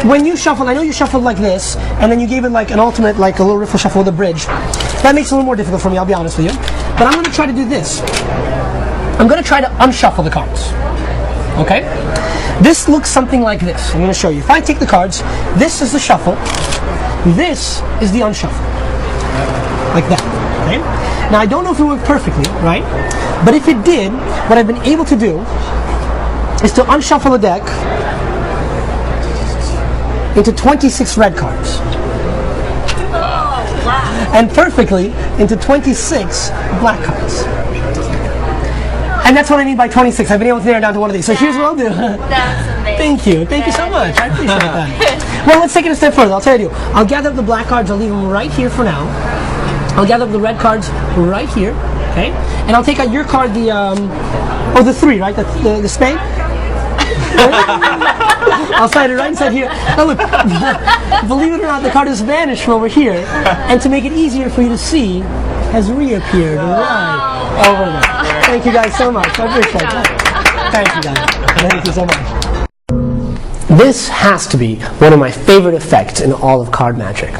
When you shuffled, I know you shuffled like this, and then you gave it like an ultimate, like a little riffle shuffle with a bridge. That makes it a little more difficult for me, I'll be honest with you. But I'm going to try to do this. I'm going to try to unshuffle the cards. Okay? This looks something like this. I'm going to show you. If I take the cards, this is the shuffle. This is the unshuffle. Like that. Okay? Now, I don't know if it worked perfectly, right? But if it did, what I've been able to do is to unshuffle the deck into 26 red cards. And perfectly into 26 black cards. And that's what I mean by 26. I've been able to narrow it down to one of these. So here's what I'll do. That's amazing. Thank you. Thank you so much. I appreciate that. Well, let's take it a step further. I'll tell you. I'll gather up the black cards. I'll leave them right here for now. I'll gather up the red cards right here. Okay? And I'll take out your card, the 3, right? The spade? I'll slide it right inside here. Now look, believe it or not, the card has vanished from over here, and to make it easier for you to see, has reappeared right over there. Thank you guys so much. I appreciate that. Thank you guys. Thank you so much. This has to be one of my favorite effects in all of card magic.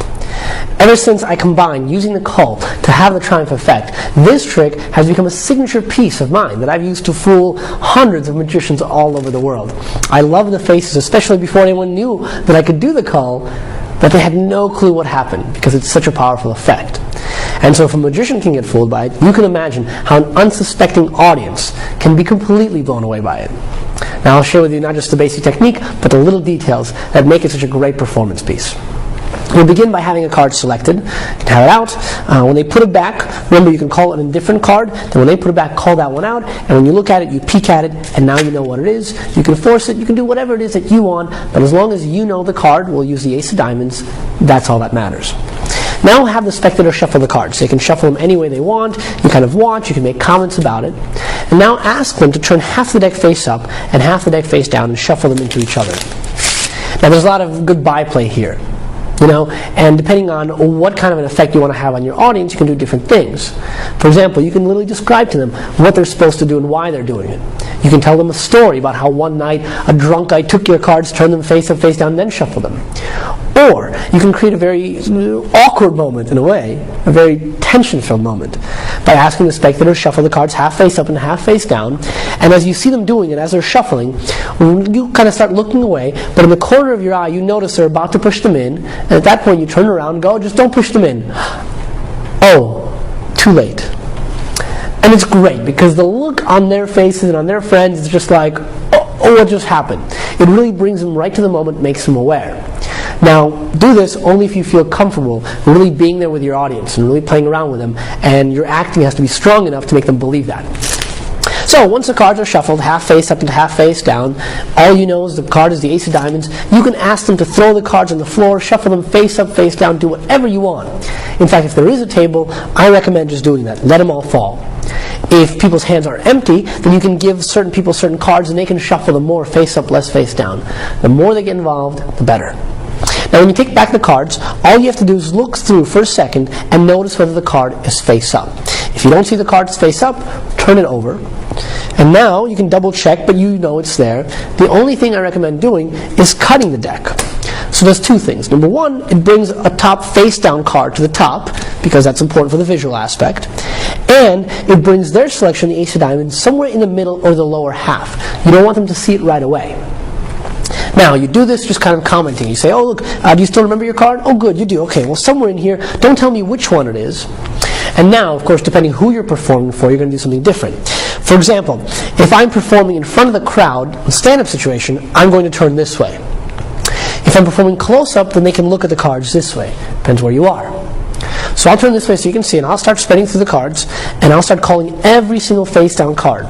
Ever since I combined using the Cull to have the Triumph effect, this trick has become a signature piece of mine that I've used to fool hundreds of magicians all over the world. I love the faces, especially before anyone knew that I could do the Cull, that they had no clue what happened because it's such a powerful effect. And so if a magician can get fooled by it, you can imagine how an unsuspecting audience can be completely blown away by it. Now I'll share with you not just the basic technique, but the little details that make it such a great performance piece. We'll begin by having a card selected. You can have it out. When they put it back, remember you can call it a different card. Then when they put it back, call that one out. And when you look at it, you peek at it, and now you know what it is. You can force it. You can do whatever it is that you want. But as long as you know the card, we'll use the Ace of Diamonds. That's all that matters. Now we'll have the spectator shuffle the cards. They can shuffle them any way they want. You kind of watch. You can make comments about it. And now ask them to turn half the deck face up and half the deck face down and shuffle them into each other. Now there's a lot of good byplay here. You know, and depending on what kind of an effect you want to have on your audience, you can do different things. For example, you can literally describe to them what they're supposed to do and why they're doing it. You can tell them a story about how one night a drunk guy took your cards, turned them face up, face down, and then shuffled them. Or you can create a very awkward moment in a way, a very tension-filled moment, by asking the spectator to shuffle the cards half face up and half face down. And as you see them doing it, as they're shuffling, you kind of start looking away, but in the corner of your eye you notice they're about to push them in, and at that point you turn around and go, just don't push them in. Oh, too late. And it's great because the look on their faces and on their friends is just like, oh, what just happened? It really brings them right to the moment, makes them aware. Now, do this only if you feel comfortable really being there with your audience and really playing around with them, and your acting has to be strong enough to make them believe that. So, once the cards are shuffled, half face up and half face down, all you know is the card is the ace of diamonds. You can ask them to throw the cards on the floor, shuffle them face up, face down, do whatever you want. In fact, if there is a table, I recommend just doing that. Let them all fall. If people's hands are empty, then you can give certain people certain cards and they can shuffle them more face up, less face down. The more they get involved, the better. Now when you take back the cards, all you have to do is look through for a second and notice whether the card is face up. If you don't see the cards face up, turn it over. And now you can double check, but you know it's there. The only thing I recommend doing is cutting the deck. So there's two things. Number one, it brings a top face down card to the top, because that's important for the visual aspect. And it brings their selection, the ace of diamonds, somewhere in the middle or the lower half. You don't want them to see it right away. Now, you do this just kind of commenting. You say, oh, look, do you still remember your card? Oh, good, you do. Okay, well, somewhere in here, don't tell me which one it is. And now, of course, depending who you're performing for, you're going to do something different. For example, if I'm performing in front of the crowd, in a stand-up situation, I'm going to turn this way. If I'm performing close-up, then they can look at the cards this way. Depends where you are. So I'll turn this way so you can see, and I'll start spreading through the cards, and I'll start calling every single face-down card.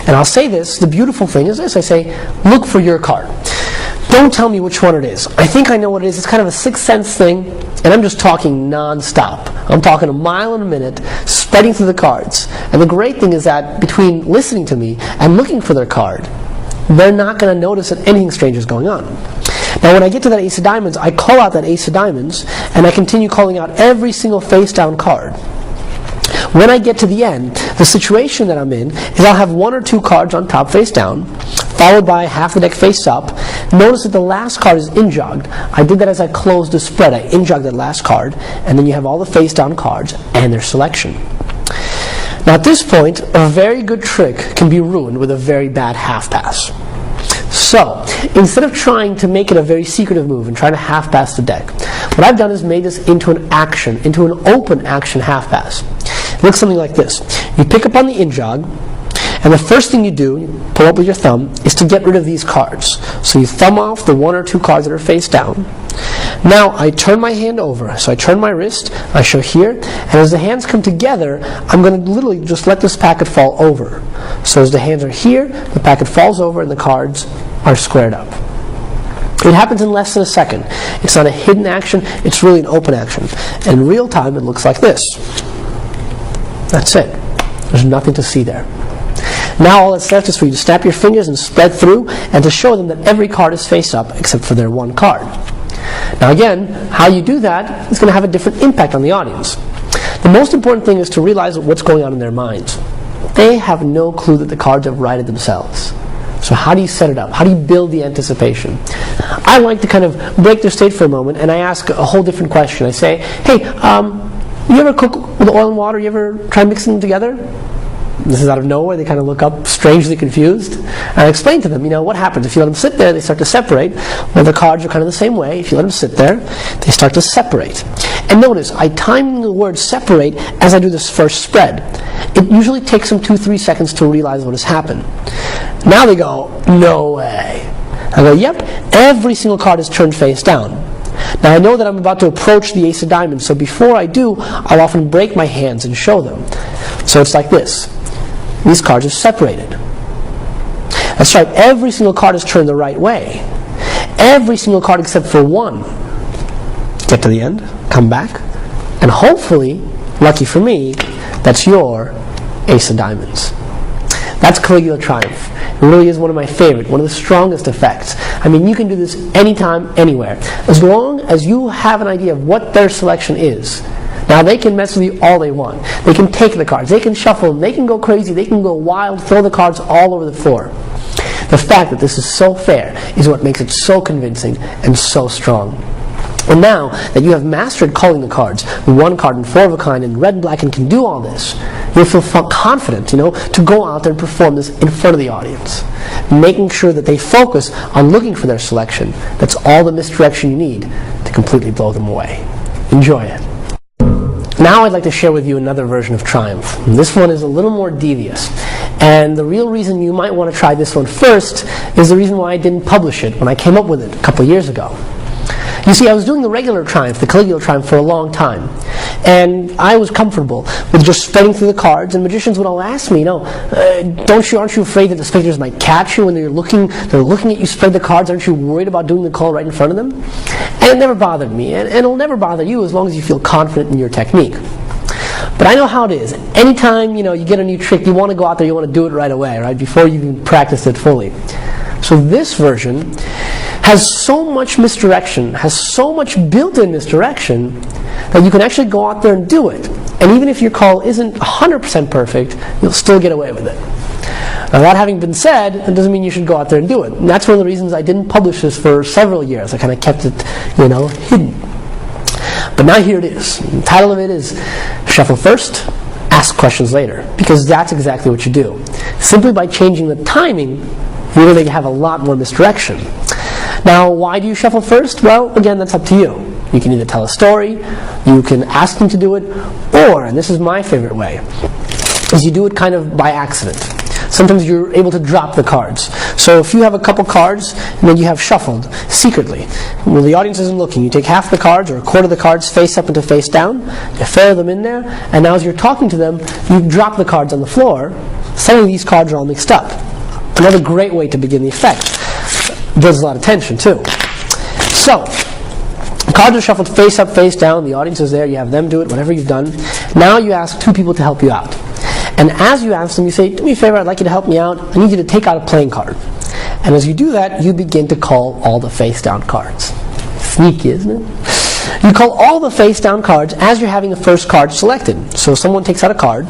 And I'll say this, the beautiful thing is this, I say, look for your card. Don't tell me which one it is. I think I know what it is. It's kind of a sixth sense thing, and I'm just talking non-stop. I'm talking a mile in a minute, spreading through the cards. And the great thing is that between listening to me and looking for their card, they're not going to notice that anything strange is going on. Now when I get to that ace of diamonds, I call out that ace of diamonds, and I continue calling out every single face-down card. When I get to the end, the situation that I'm in is I'll have one or two cards on top face down, followed by half the deck face up. Notice that the last card is in-jogged. I did that as I closed the spread. I in-jogged that last card, and then you have all the face down cards and their selection. Now at this point, a very good trick can be ruined with a very bad half pass. So, instead of trying to make it a very secretive move and trying to half pass the deck, what I've done is made this into an action, into an open action half pass. It looks something like this. You pick up on the in-jog, and the first thing you do, you pull up with your thumb, is to get rid of these cards. So you thumb off the one or two cards that are face down. Now I turn my hand over. So I turn my wrist, I show here, and as the hands come together, I'm going to literally just let this packet fall over. So as the hands are here, the packet falls over and the cards are squared up. It happens in less than a second. It's not a hidden action, it's really an open action. And in real time, it looks like this. That's it. There's nothing to see there. Now all that's left is for you to snap your fingers and spread through and to show them that every card is face up except for their one card. Now again, how you do that is going to have a different impact on the audience. The most important thing is to realize what's going on in their minds. They have no clue that the cards have righted themselves. So how do you set it up? How do you build the anticipation? I like to kind of break their state for a moment, and I ask a whole different question. I say, hey, you ever cook with oil and water? You ever try mixing them together? This is out of nowhere. They kind of look up strangely confused. And I explain to them, what happens. If you let them sit there, they start to separate. Well, the cards are kind of the same way. If you let them sit there, they start to separate. And notice, I time the word separate as I do this first spread. It usually takes them 2-3 seconds to realize what has happened. Now they go, no way. I go, yep, every single card is turned face down. Now I know that I'm about to approach the ace of diamonds, so before I do, I'll often break my hands and show them. So it's like this. These cards are separated. That's right, every single card is turned the right way. Every single card except for one. Get to the end, come back, and hopefully, lucky for me, that's your ace of diamonds. That's Caligula Triumph. It really is one of my favorite, one of the strongest effects. I mean, you can do this anytime, anywhere. As long as you have an idea of what their selection is. Now, they can mess with you all they want. They can take the cards, they can shuffle them, they can go crazy, they can go wild, throw the cards all over the floor. The fact that this is so fair is what makes it so convincing and so strong. And now that you have mastered calling the cards, one card and four of a kind and red and black and can do all this, you'll feel confident, to go out there and perform this in front of the audience. Making sure that they focus on looking for their selection. That's all the misdirection you need to completely blow them away. Enjoy it. Now I'd like to share with you another version of Triumph. This one is a little more devious. And the real reason you might want to try this one first is the reason why I didn't publish it when I came up with it a couple years ago. You see, I was doing the regular triumph, the Caligula triumph, for a long time. And I was comfortable with just spreading through the cards, and magicians would all ask me, aren't you afraid that the spectators might catch you when they're looking at you spread the cards? Aren't you worried about doing the call right in front of them? And it never bothered me, and it'll never bother you as long as you feel confident in your technique. But I know how it is. Anytime, you get a new trick, you want to go out there, you want to do it right away, right, before you even practiced it fully. So this version has so much misdirection, has so much built-in misdirection, that you can actually go out there and do it. And even if your call isn't 100% perfect, you'll still get away with it. Now, that having been said, it doesn't mean you should go out there and do it. And that's one of the reasons I didn't publish this for several years. I kind of kept it, hidden. But now here it is. The title of it is Shuffle First, Ask Questions Later. Because that's exactly what you do. Simply by changing the timing, you're going to have a lot more misdirection. Now, why do you shuffle first? Well, again, that's up to you. You can either tell a story, you can ask them to do it, or, and this is my favorite way, is you do it kind of by accident. Sometimes you're able to drop the cards. So if you have a couple cards and then you have shuffled secretly, when the audience isn't looking, you take half the cards or a quarter of the cards face up into face down, you ferret them in there, and now as you're talking to them, you drop the cards on the floor. Suddenly these cards are all mixed up. Another great way to begin the effect. Builds a lot of tension too. So, the cards are shuffled face up, face down, the audience is there, you have them do it, whatever you've done. Now you ask two people to help you out. And as you ask them, you say, do me a favor, I'd like you to help me out. I need you to take out a playing card. And as you do that, you begin to call all the face down cards. Sneaky, isn't it? You call all the face down cards as you're having the first card selected. So someone takes out a card.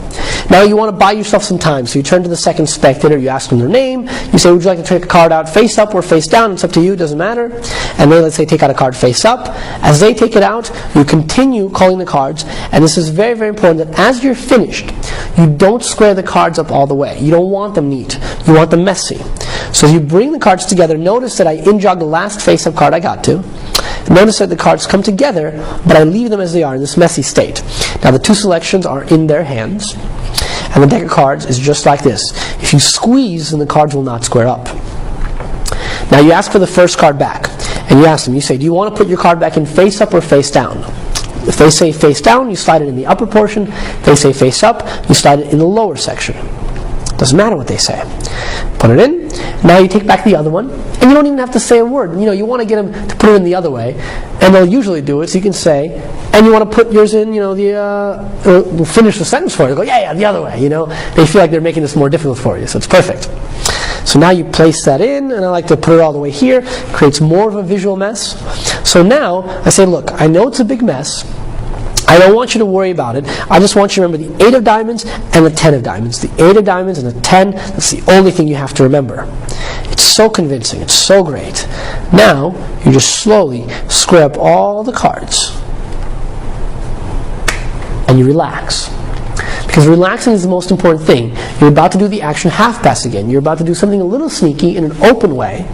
Now you want to buy yourself some time. So you turn to the second spectator, you ask them their name, you say, would you like to take a card out face up or face down? It's up to you, doesn't matter. And they, let's say, take out a card face up. As they take it out, you continue calling the cards. And this is very, very important that as you're finished, you don't square the cards up all the way. You don't want them neat. You want them messy. So as you bring the cards together, notice that I in-jog the last face-up card I got to. Notice that the cards come together, but I leave them as they are in this messy state. Now the two selections are in their hands, and the deck of cards is just like this. If you squeeze, then the cards will not square up. Now you ask for the first card back, and you ask them, you say, do you want to put your card back in face up or face down? If they say face down, you slide it in the upper portion. If they say face up, you slide it in the lower section. Doesn't matter what they say. Put it in. Now you take back the other one, and you don't even have to say a word. You want to get them to put it in the other way, and they'll usually do it. So you can say, and you want to put yours in. We'll finish the sentence for you. They'll go, yeah, the other way. They feel like they're making this more difficult for you, so it's perfect. So now you place that in, and I like to put it all the way here. Creates more of a visual mess. So now I say, look, I know it's a big mess. I don't want you to worry about it. I just want you to remember the 8 of diamonds and the 10 of diamonds. The 8 of diamonds and the 10, that's the only thing you have to remember. It's so convincing. It's so great. Now, you just slowly square up all the cards. And you relax. Because relaxing is the most important thing. You're about to do the action half pass again. You're about to do something a little sneaky in an open way.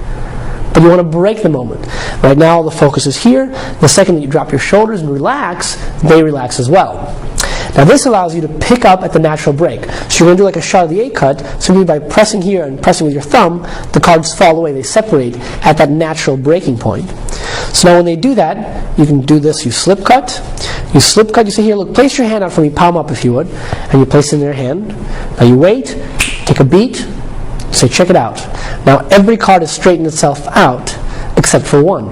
But you want to break the moment. Right now the focus is here. The second that you drop your shoulders and relax, they relax as well. Now this allows you to pick up at the natural break. So you're going to do like a shot of the 8 cut, simply by pressing here and pressing with your thumb, the cards fall away, they separate at that natural breaking point. So now when they do that, you can do this, you slip cut, you say here, look, place your hand out for me, palm up if you would, and you place it in their hand. Now you wait, take a beat, say check it out. Now every card has straightened itself out except for one.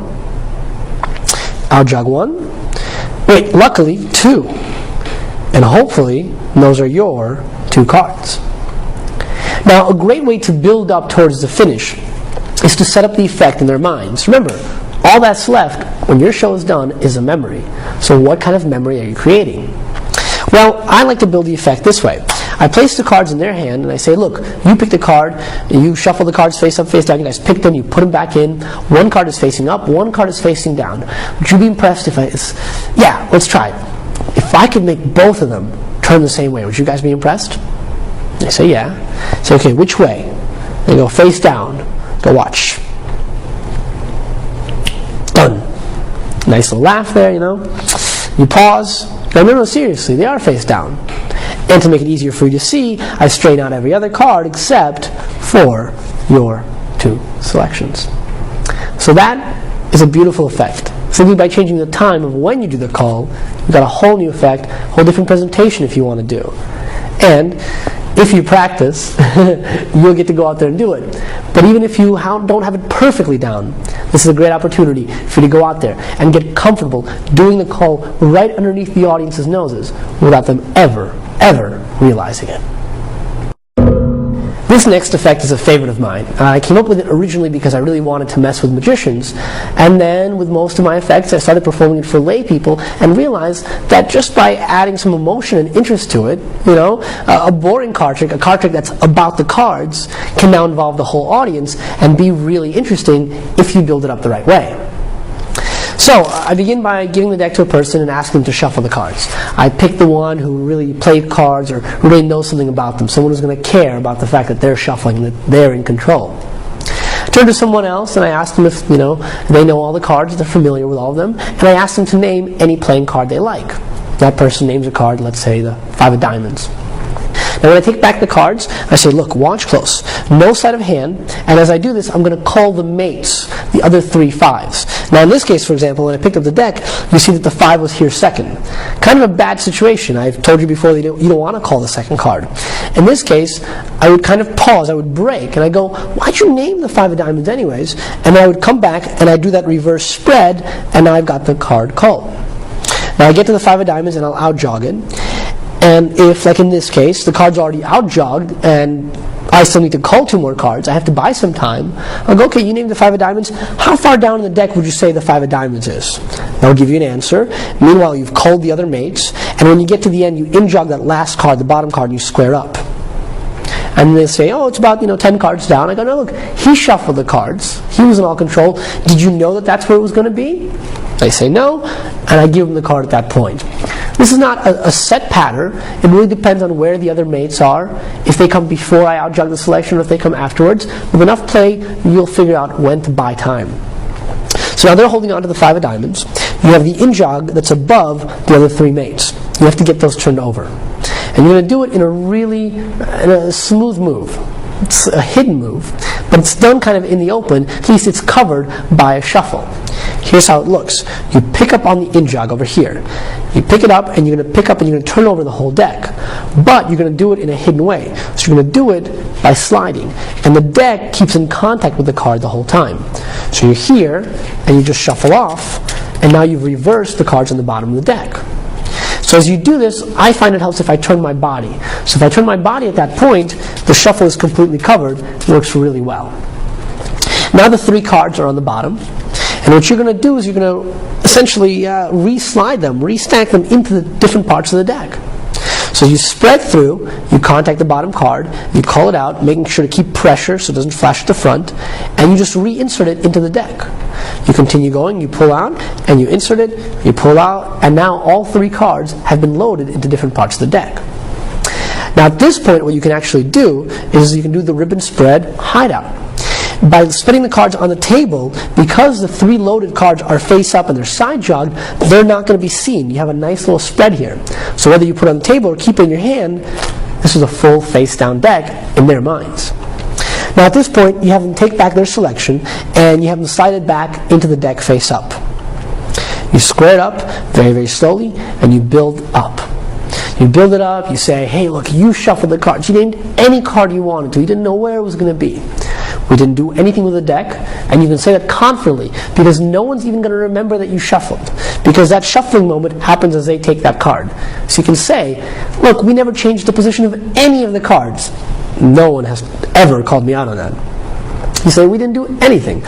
I'll jog 1. Wait, luckily 2. And hopefully those are your 2 cards. Now a great way to build up towards the finish is to set up the effect in their minds. Remember, all that's left when your show is done is a memory. So what kind of memory are you creating? Well, I like to build the effect this way. I place the cards in their hand and I say, look, you pick the card, you shuffle the cards face up, face down, you guys pick them, you put them back in. One card is facing up, one card is facing down. Would you be impressed if yeah, let's try it. If I could make both of them turn the same way, would you guys be impressed? They say, yeah. I say, okay, which way? They go face down. Go watch. Done. Nice little laugh there, You pause. Now, no, seriously, they are face down. And to make it easier for you to see, I straighten out every other card except for your 2 selections. So that is a beautiful effect. Simply by changing the time of when you do the call, you've got a whole new effect, a whole different presentation if you want to do. And if you practice, you'll get to go out there and do it. But even if you don't have it perfectly down, this is a great opportunity for you to go out there and get comfortable doing the call right underneath the audience's noses without them ever realizing it. This next effect is a favorite of mine. I came up with it originally because I really wanted to mess with magicians, and then with most of my effects I started performing it for lay people and realized that just by adding some emotion and interest to it, a boring card trick, a card trick that's about the cards, can now involve the whole audience and be really interesting if you build it up the right way. So, I begin by giving the deck to a person and asking them to shuffle the cards. I pick the one who really played cards or who really knows something about them, someone who's going to care about the fact that they're shuffling, that they're in control. I turn to someone else and I ask them if, they know all the cards, they're familiar with all of them, and I ask them to name any playing card they like. That person names a card, let's say the 5 of diamonds. Now when I take back the cards, I say, look, watch close. No sleight of hand, and as I do this, I'm going to call the mates, the other 3 5s. Now in this case, for example, when I picked up the deck, you see that the 5 was here second. Kind of a bad situation. I've told you before that you don't want to call the second card. In this case, I would kind of pause, I would break, and I go, why'd you name the 5 of diamonds anyways? And I would come back and I'd do that reverse spread, and now I've got the card Cull. Now I get to the 5 of diamonds and I'll out-jog it. And if, like in this case, the card's already out-jogged and I still need to cull 2 more cards, I have to buy some time, I'll go, okay, you named the 5 of diamonds, how far down in the deck would you say the 5 of diamonds is? I'll give you an answer. Meanwhile, you've culled the other mates, and when you get to the end, you in-jog that last card, the bottom card, and you square up. And they say, oh, it's about 10 cards down. I go, no, look, he shuffled the cards. He was in all control. Did you know that that's where it was going to be? They say no, and I give them the card at that point. This is not a set pattern. It really depends on where the other mates are. If they come before I out-jog the selection or if they come afterwards. With enough play, you'll figure out when to buy time. So now they're holding on to the 5 of diamonds. You have the in-jog that's above the other 3 mates. You have to get those turned over. And you're going to do it in a smooth move. It's a hidden move, but it's done kind of in the open. At least it's covered by a shuffle. Here's how it looks. You pick up on the in-jog over here. You pick it up, and you're going to pick up and you're going to turn over the whole deck. But you're going to do it in a hidden way. So you're going to do it by sliding. And the deck keeps in contact with the card the whole time. So you're here, and you just shuffle off, and now you've reversed the cards on the bottom of the deck. So as you do this, I find it helps if I turn my body. So if I turn my body at that point, the shuffle is completely covered. It works really well. Now the 3 cards are on the bottom. And what you're going to do is you're going to essentially re-slide them, re-stack them into the different parts of the deck. So you spread through, you contact the bottom card, you call it out, making sure to keep pressure so it doesn't flash at the front, and you just reinsert it into the deck. You continue going, you pull out, and you insert it, you pull out, and now all 3 cards have been loaded into different parts of the deck. Now at this point, what you can actually do is you can do the ribbon spread hideout. By spreading the cards on the table, because the 3 loaded cards are face up and they're side jogged, they're not going to be seen. You have a nice little spread here. So whether you put it on the table or keep it in your hand, this is a full face down deck in their minds. Now at this point, you have them take back their selection and you have them slide it back into the deck face up. You square it up very, very slowly and you build up. You build it up, you say, hey look, you shuffled the cards. You named any card you wanted to. You didn't know where it was going to be. We didn't do anything with the deck, and you can say that confidently because no one's even going to remember that you shuffled, because that shuffling moment happens as they take that card. So you can say, look, we never changed the position of any of the cards. No one has ever called me out on that. You say, we didn't do anything.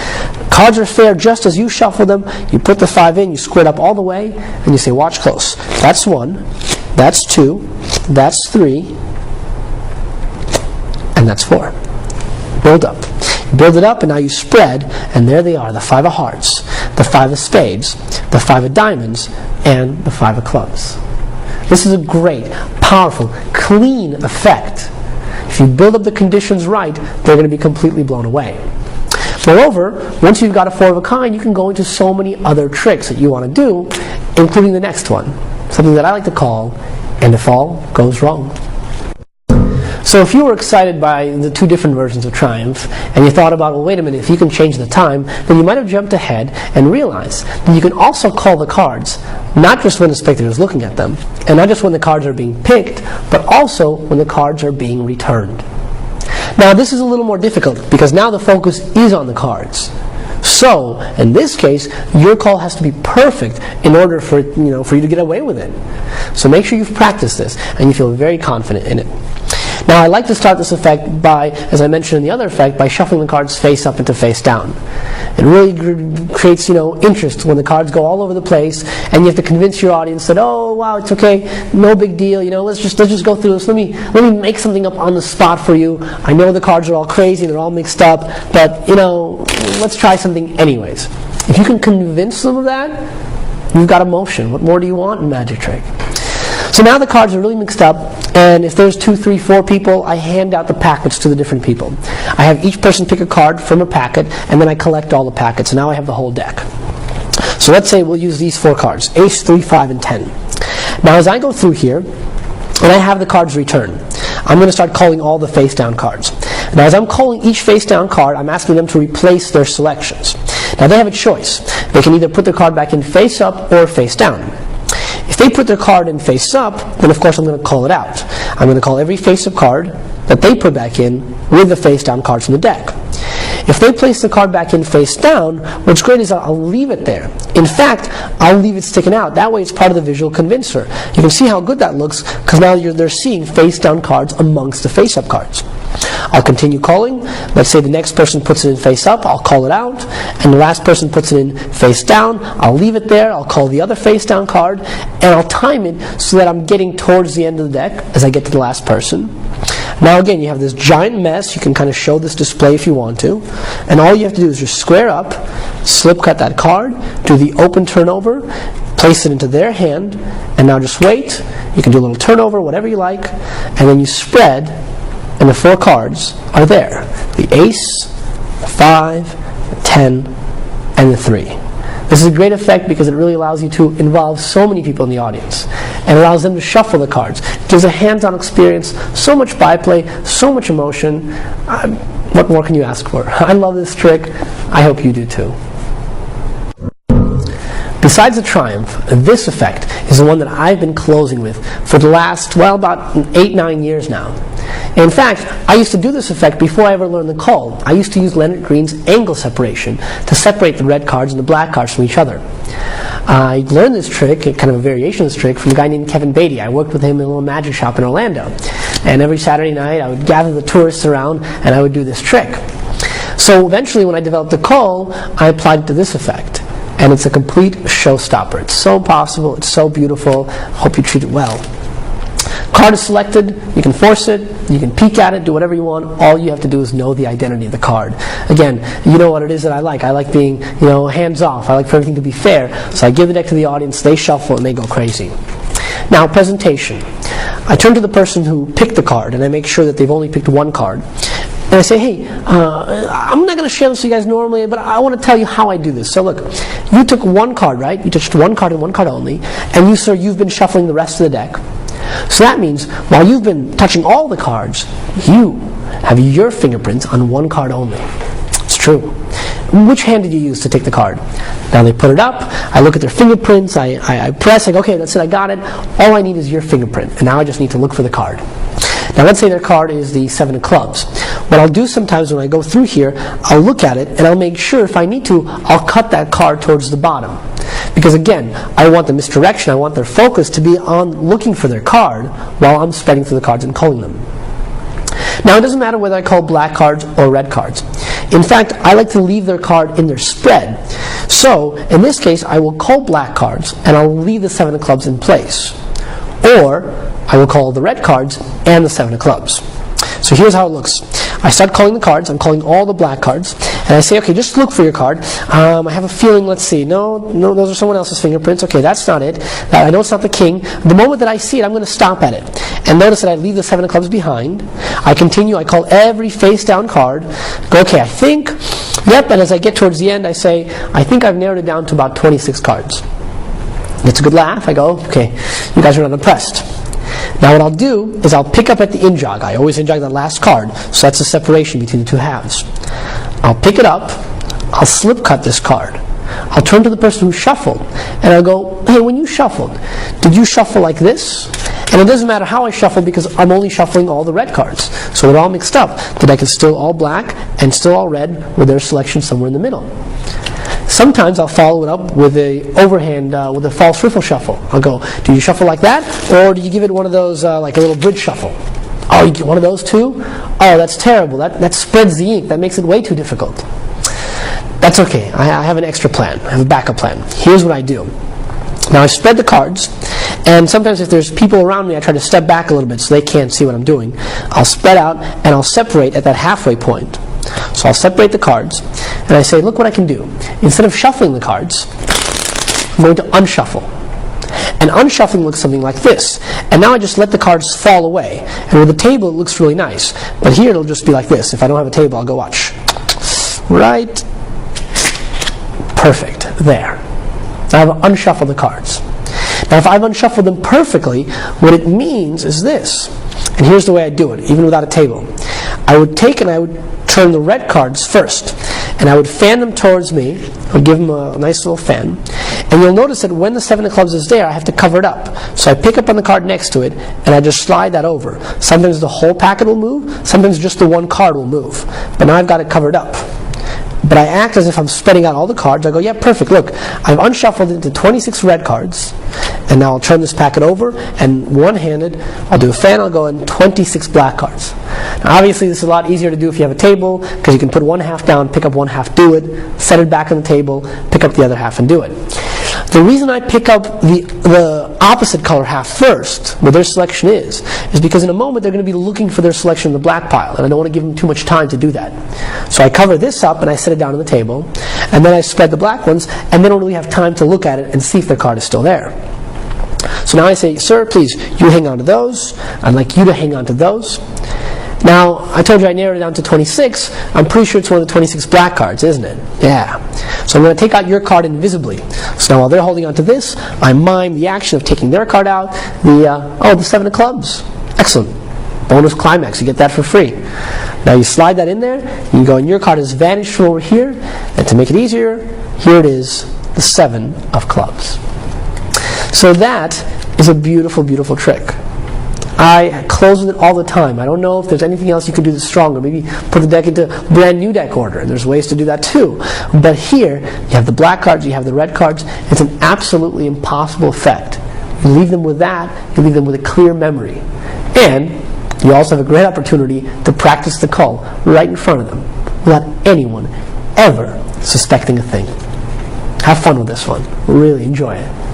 Cards are fair just as you shuffle them. You put the 5 in, you square it up all the way, and you say, watch close. That's 1, that's 2, that's 3, and that's 4. Build up. Build it up, and now you spread, and there they are, the 5 of hearts, the 5 of spades, the 5 of diamonds, and the 5 of clubs. This is a great, powerful, clean effect. If you build up the conditions right, they're going to be completely blown away. Moreover, once you've got a 4 of a kind, you can go into so many other tricks that you want to do, including the next one, something that I like to call, and if all goes wrong. So if you were excited by the two different versions of Triumph, and you thought about, well, wait a minute, if you can change the time, then you might have jumped ahead and realized that you can also call the cards, not just when the spectator is looking at them, and not just when the cards are being picked, but also when the cards are being returned. Now this is a little more difficult, because now the focus is on the cards. So, in this case, your call has to be perfect in order for you to get away with it. So make sure you've practiced this and you feel very confident in it. Now I like to start this effect by, as I mentioned in the other effect, by shuffling the cards face up into face down. It really creates interest when the cards go all over the place, and you have to convince your audience that, oh wow, it's okay, no big deal, let's just go through this. Let me make something up on the spot for you. I know the cards are all crazy, they're all mixed up, but let's try something anyways. If you can convince them of that, you've got emotion. What more do you want in magic trick? So now the cards are really mixed up, and if there's 2, 3, 4 people, I hand out the packets to the different people. I have each person pick a card from a packet, and then I collect all the packets, and now I have the whole deck. So let's say we'll use these 4 cards, Ace, 3, 5, and 10. Now as I go through here, and I have the cards returned, I'm going to start calling all the face-down cards. Now as I'm calling each face-down card, I'm asking them to replace their selections. Now they have a choice. They can either put their card back in face-up or face-down. If they put their card in face up, then of course I'm going to call it out. I'm going to call every face-up card that they put back in with the face-down cards from the deck. If they place the card back in face down, what's great is I'll leave it there. In fact, I'll leave it sticking out. That way it's part of the visual convincer. You can see how good that looks, because now they're seeing face-down cards amongst the face-up cards. I'll continue calling. Let's say the next person puts it in face up, I'll call it out, and the last person puts it in face down, I'll leave it there, I'll call the other face down card, and I'll time it so that I'm getting towards the end of the deck as I get to the last person. Now again, you have this giant mess. You can kind of show this display if you want to, and all you have to do is just square up, slip cut that card, do the open turnover, place it into their hand, and now just wait. You can do a little turnover, whatever you like, and then you spread, and the 4 cards are there. The ace, the 5, the 10, and the 3. This is a great effect because it really allows you to involve so many people in the audience and allows them to shuffle the cards. It gives a hands-on experience, so much byplay, so much emotion. What more can you ask for? I love this trick. I hope you do too. Besides the Triumph, this effect is the one that I've been closing with for the last, about 8-9 years now. In fact, I used to do this effect before I ever learned the Cull. I used to use Leonard Green's angle separation to separate the red cards and the black cards from each other. I learned this trick, kind of a variation of this trick, from a guy named Kevin Beatty. I worked with him in a little magic shop in Orlando. And every Saturday night I would gather the tourists around and I would do this trick. So eventually when I developed the Cull, I applied it to this effect. And it's a complete showstopper. It's so possible, it's so beautiful. Hope you treat it well. Card is selected, you can force it, you can peek at it, do whatever you want. All you have to do is know the identity of the card. Again, you know what it is that I like. I like being, hands off. I like for everything to be fair. So I give the deck to the audience, they shuffle, and they go crazy. Now, presentation. I turn to the person who picked the card, and I make sure that they've only picked one card. And I say, hey, I'm not going to share this with you guys normally, but I want to tell you how I do this. So look, you took one card, right? You touched one card and one card only, and you, sir, you've been shuffling the rest of the deck. So that means, while you've been touching all the cards, you have your fingerprints on one card only. It's true. Which hand did you use to take the card? Now they put it up, I look at their fingerprints, I press, I go, okay, that's it, I got it. All I need is your fingerprint, and now I just need to look for the card. Now let's say their card is the 7 of clubs. What I'll do sometimes when I go through here, I'll look at it and I'll make sure if I need to, I'll cut that card towards the bottom. Because again, I want the misdirection, I want their focus to be on looking for their card while I'm spreading through the cards and culling them. Now it doesn't matter whether I cull black cards or red cards. In fact, I like to leave their card in their spread. So, in this case, I will cull black cards and I'll leave the 7 of clubs in place. Or, I will call the red cards and the 7 of clubs. So here's how it looks. I start calling the cards, I'm calling all the black cards, and I say, okay, just look for your card. I have a feeling, let's see, no, those are someone else's fingerprints. Okay, that's not it. I know it's not the king. The moment that I see it, I'm going to stop at it. And notice that I leave the 7 of clubs behind. I continue, I call every face-down card. Go, okay, I think, yep, and as I get towards the end, I say, I think I've narrowed it down to about 26 cards. It's a good laugh. I go, okay, you guys are not impressed. Now what I'll do is I'll pick up at the in-jog. I always in-jog the last card, so that's the separation between the two halves. I'll pick it up, I'll slip cut this card. I'll turn to the person who shuffled, and I'll go, hey, when you shuffled, did you shuffle like this? And it doesn't matter how I shuffle because I'm only shuffling all the red cards. So they're all mixed up. The deck is still all black and still all red with their selection somewhere in the middle. Sometimes I'll follow it up with a overhand, with a false riffle shuffle. I'll go, do you shuffle like that? Or do you give it one of those, like a little bridge shuffle? Oh, you get one of those too? Oh, that's terrible. That spreads the ink. That makes it way too difficult. That's okay. I have an extra plan. I have a backup plan. Here's what I do. Now I spread the cards, and sometimes if there's people around me, I try to step back a little bit so they can't see what I'm doing. I'll spread out, and I'll separate at that halfway point. So I'll separate the cards, and I say, look what I can do. Instead of shuffling the cards, I'm going to unshuffle. And unshuffling looks something like this. And now I just let the cards fall away. And with the table, it looks really nice. But here, it'll just be like this. If I don't have a table, I'll go watch. Right. Perfect. There. Now I've unshuffled the cards. Now if I've unshuffled them perfectly, what it means is this. And here's the way I do it, even without a table. I would take and I would turn the red cards first. And I would fan them towards me. I would give them a nice little fan. And you'll notice that when the 7 of clubs is there, I have to cover it up. So I pick up on the card next to it, and I just slide that over. Sometimes the whole packet will move. Sometimes just the one card will move. But now I've got it covered up. But I act as if I'm spreading out all the cards. I go, yeah, perfect. Look, I've unshuffled into 26 red cards. And now I'll turn this packet over, and one-handed, I'll do a fan, I'll go in 26 black cards. Now obviously this is a lot easier to do if you have a table, because you can put one half down, pick up one half, do it, set it back on the table, pick up the other half and do it. The reason I pick up the opposite color half first, where their selection is because in a moment they're going to be looking for their selection in the black pile, and I don't want to give them too much time to do that. So I cover this up and I set it down on the table, and then I spread the black ones, and they don't really have time to look at it and see if their card is still there. So now I say, sir, please, you hang on to those. I'd like you to hang on to those. Now, I told you I narrowed it down to 26. I'm pretty sure it's one of the 26 black cards, isn't it? Yeah. So I'm going to take out your card invisibly. So now while they're holding on to this, I mime the action of taking their card out. The 7 of clubs. Excellent. Bonus climax. You get that for free. Now you slide that in there. You go, and your card has vanished from over here. And to make it easier, here it is, the 7 of clubs. So that is a beautiful, beautiful trick. I close with it all the time. I don't know if there's anything else you could do that's stronger. Maybe put the deck into brand new deck order. There's ways to do that too. But here, you have the black cards, you have the red cards. It's an absolutely impossible effect. You leave them with that, you leave them with a clear memory. And you also have a great opportunity to practice the cull right in front of them without anyone ever suspecting a thing. Have fun with this one. Really enjoy it.